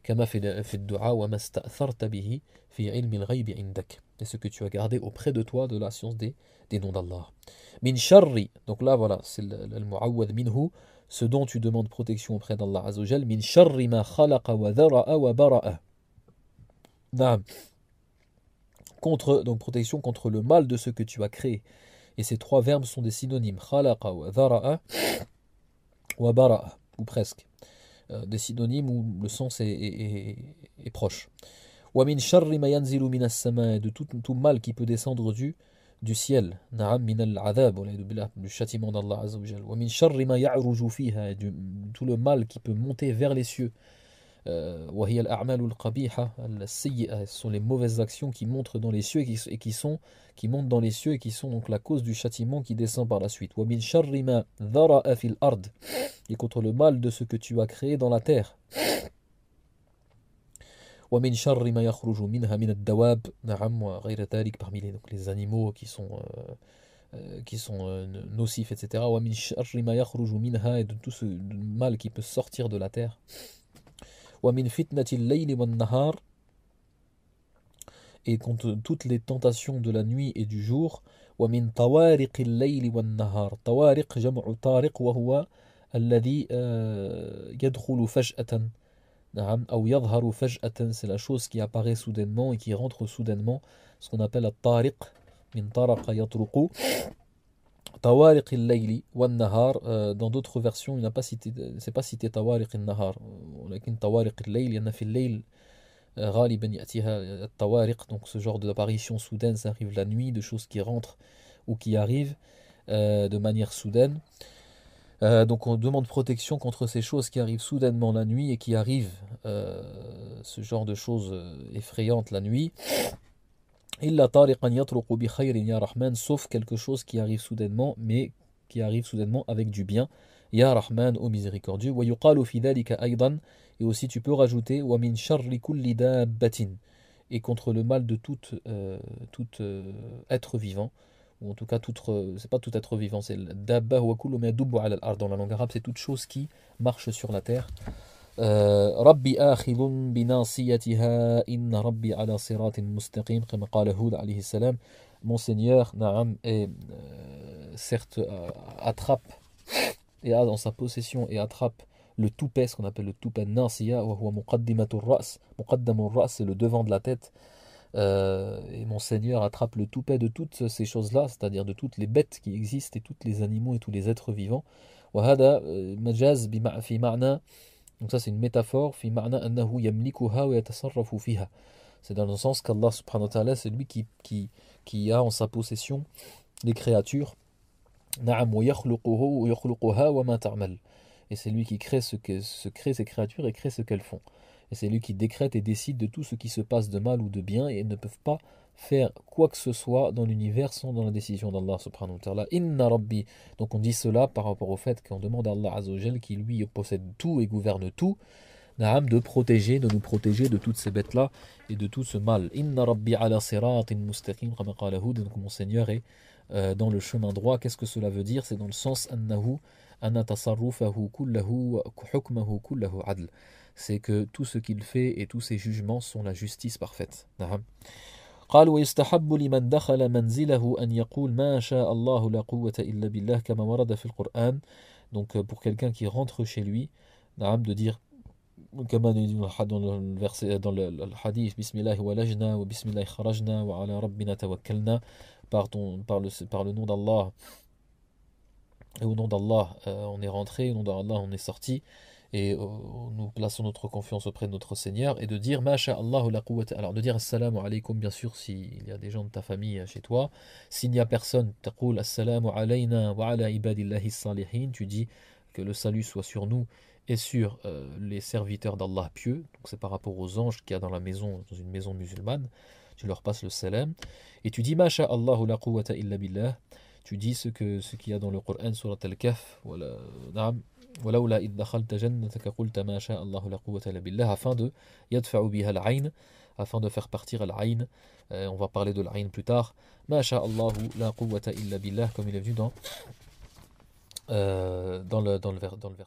كما في الدعاء وما استأثرت به في علم الغيب عندك, et ce que tu as gardé auprès de toi de la science des noms d'Allah. Min sharri, donc là voilà, c'est le mu'awwad minhu, ce dont tu demandes protection auprès d'Allah Azza wa Jal. Min sharri ma khalaqa wa dhara'a wa bara'a. Naam. Donc protection contre le mal de ce que tu as créé. Et ces trois verbes sont des synonymes. Khalaqa wa dhara'a wa bara'a, ou presque. Des synonymes où le sens est proche. Wa min sharri ma yanzilu min as-sama', de tout mal qui peut descendre du ciel. Na'am min al-'adhab, du châtiment d'Allah Azza wa Jal. Wa min sharri ma ya'ruju fiha, tout le mal qui peut monter vers les cieux. وهي الأعمال القبيحة السيئة, ce sont les mauvaises actions qui montent dans les cieux qui montent dans les cieux et qui sont donc la cause du châtiment qui descend par la suite. ومن شر ما ذرأ في الأرض, et contre le mal de ce que tu as créé dans la terre. ومن شر ما يخرج منها من الدواب, نعم وغير ذلك, parmi les animaux qui sont nocifs, etc. ومن شر ما يخرج منها, et de tout ce mal qui peut sortir de la terre. ومن فتنة الليل والنهار, et contre toutes les tentations de la nuit et du jour. ومن طوارق الليل والنهار, طوارق جمع طارق وهو الذي يدخل فجأة, نعم أو يظهر فجأة, c'est la chose qui apparaît soudainement et qui rentre soudainement, ce qu'on appelle الطارق, من طرق يطرق. طوارق الليل والنهار, dans d'autres versions il n'a pas cité, c'est pas cité طوارق النهار, ولكن طوارق الليل لأن في الليل غالبا يأتيها الطوارق, donc ce genre d'apparition soudaine, ça arrive la nuit, de choses qui rentrent ou qui arrivent de manière soudaine. Donc on demande protection contre ces choses qui arrivent soudainement la nuit et qui arrivent, ce genre de choses effrayantes la nuit. Illa tariqan yatruqu bi khayrin ya Rahman, sauf quelque chose qui arrive soudainement, mais qui arrive soudainement avec du bien. Ya Rahman, ô miséricordieux. Wa yuqalu fi dhalika aydan, et aussi tu peux rajouter wa min sharri kulli dabbatin, et contre le mal de tout être vivant, ou en tout cas c'est pas tout être vivant, c'est dabba wa kullu ma yadubbu ala al-ard, dans la langue arabe c'est toute chose qui marche sur la terre. ربي آخذ بناصيتها إن ربي على صراط مستقيم كما قال هود عليه السلام. Mon Seigneur, Naam, est certes attrape et a dans sa possession et attrape le toupet, ce qu'on appelle le toupet Nasiya, wa huwa muqaddimatur ra's. Muqaddamur ra's, c'est le devant de la tête. Et mon Seigneur attrape le toupet de toutes ces choses-là, c'est-à-dire de toutes les bêtes qui existent et tous les animaux et tous les êtres vivants. وهذا مجاز في معنى. Donc ça c'est une métaphore, fi ma'na annahu yamlikuha wa yatasarrafu fiha. C'est dans le sens qu'Allah subhanahu wa ta'ala, c'est lui qui a en sa possession les créatures. Na'am wa yakhluquha wa ma ta'mal. Et c'est lui qui crée crée ces créatures et crée ce qu'elles font. Et c'est lui qui décrète et décide de tout ce qui se passe de mal ou de bien, et ils ne peuvent pas faire quoi que ce soit dans l'univers sans dans la décision d'Allah subhanahu wa ta'ala. Inna Rabbi. Donc on dit cela par rapport au fait qu'on demande à Allah Azzawajal, qui lui possède tout et gouverne tout, Naam, de nous protéger de toutes ces bêtes-là et de tout ce mal. Inna Rabbi ala siratin mustaqim, kama qala Hud. Donc mon Seigneur est dans le chemin droit. Qu'est-ce que cela veut dire? C'est dans le sens annahu anna tasarrufahu kullahu hukmahu kullahu adl. C'est que tout ce qu'il fait et tous ses jugements sont la justice parfaite. Naam. قال ويستحب لمن دخل منزله أن يقول ما شاء الله لا قوة إلا بالله كما ورد في القرآن. Donc pour quelqu'un qui rentre chez lui, naam, de dire comme dans le verset, dans le hadith, Bismillah walajna wa Bismillah kharajna wa ala rabbina tawakkalna, par le nom d'Allah, et au nom d'Allah on est rentré, au nom d'Allah on est sorti, et nous plaçons notre confiance auprès de notre Seigneur, et de dire ma sha'Allahu la quwwata, alors de dire assalamu alaykum, bien sûr s'il y a des gens de ta famille chez toi. S'il n'y a personne, taqul assalamu alayna wa ala ibadillahi salihin, tu dis que le salut soit sur nous et sur les serviteurs d'Allah pieux. Donc c'est par rapport aux anges qu'il y a dans une maison musulmane. Tu leur passes le salam et tu dis ma sha'Allahu la quwwata illa billah. Tu dis ce qu'il y a dans le Coran, surat al-Kahf, voilà, na'am, ولولا إذ دخلت جنتك قلت ما شاء الله لا قوة إلا بالله, afin de يدفع بها العين, afin de faire partir al-ayn. On va parler de l'ayn plus tard. ما شاء الله لا قوة إلا بالله, comme il est venu dans le verset.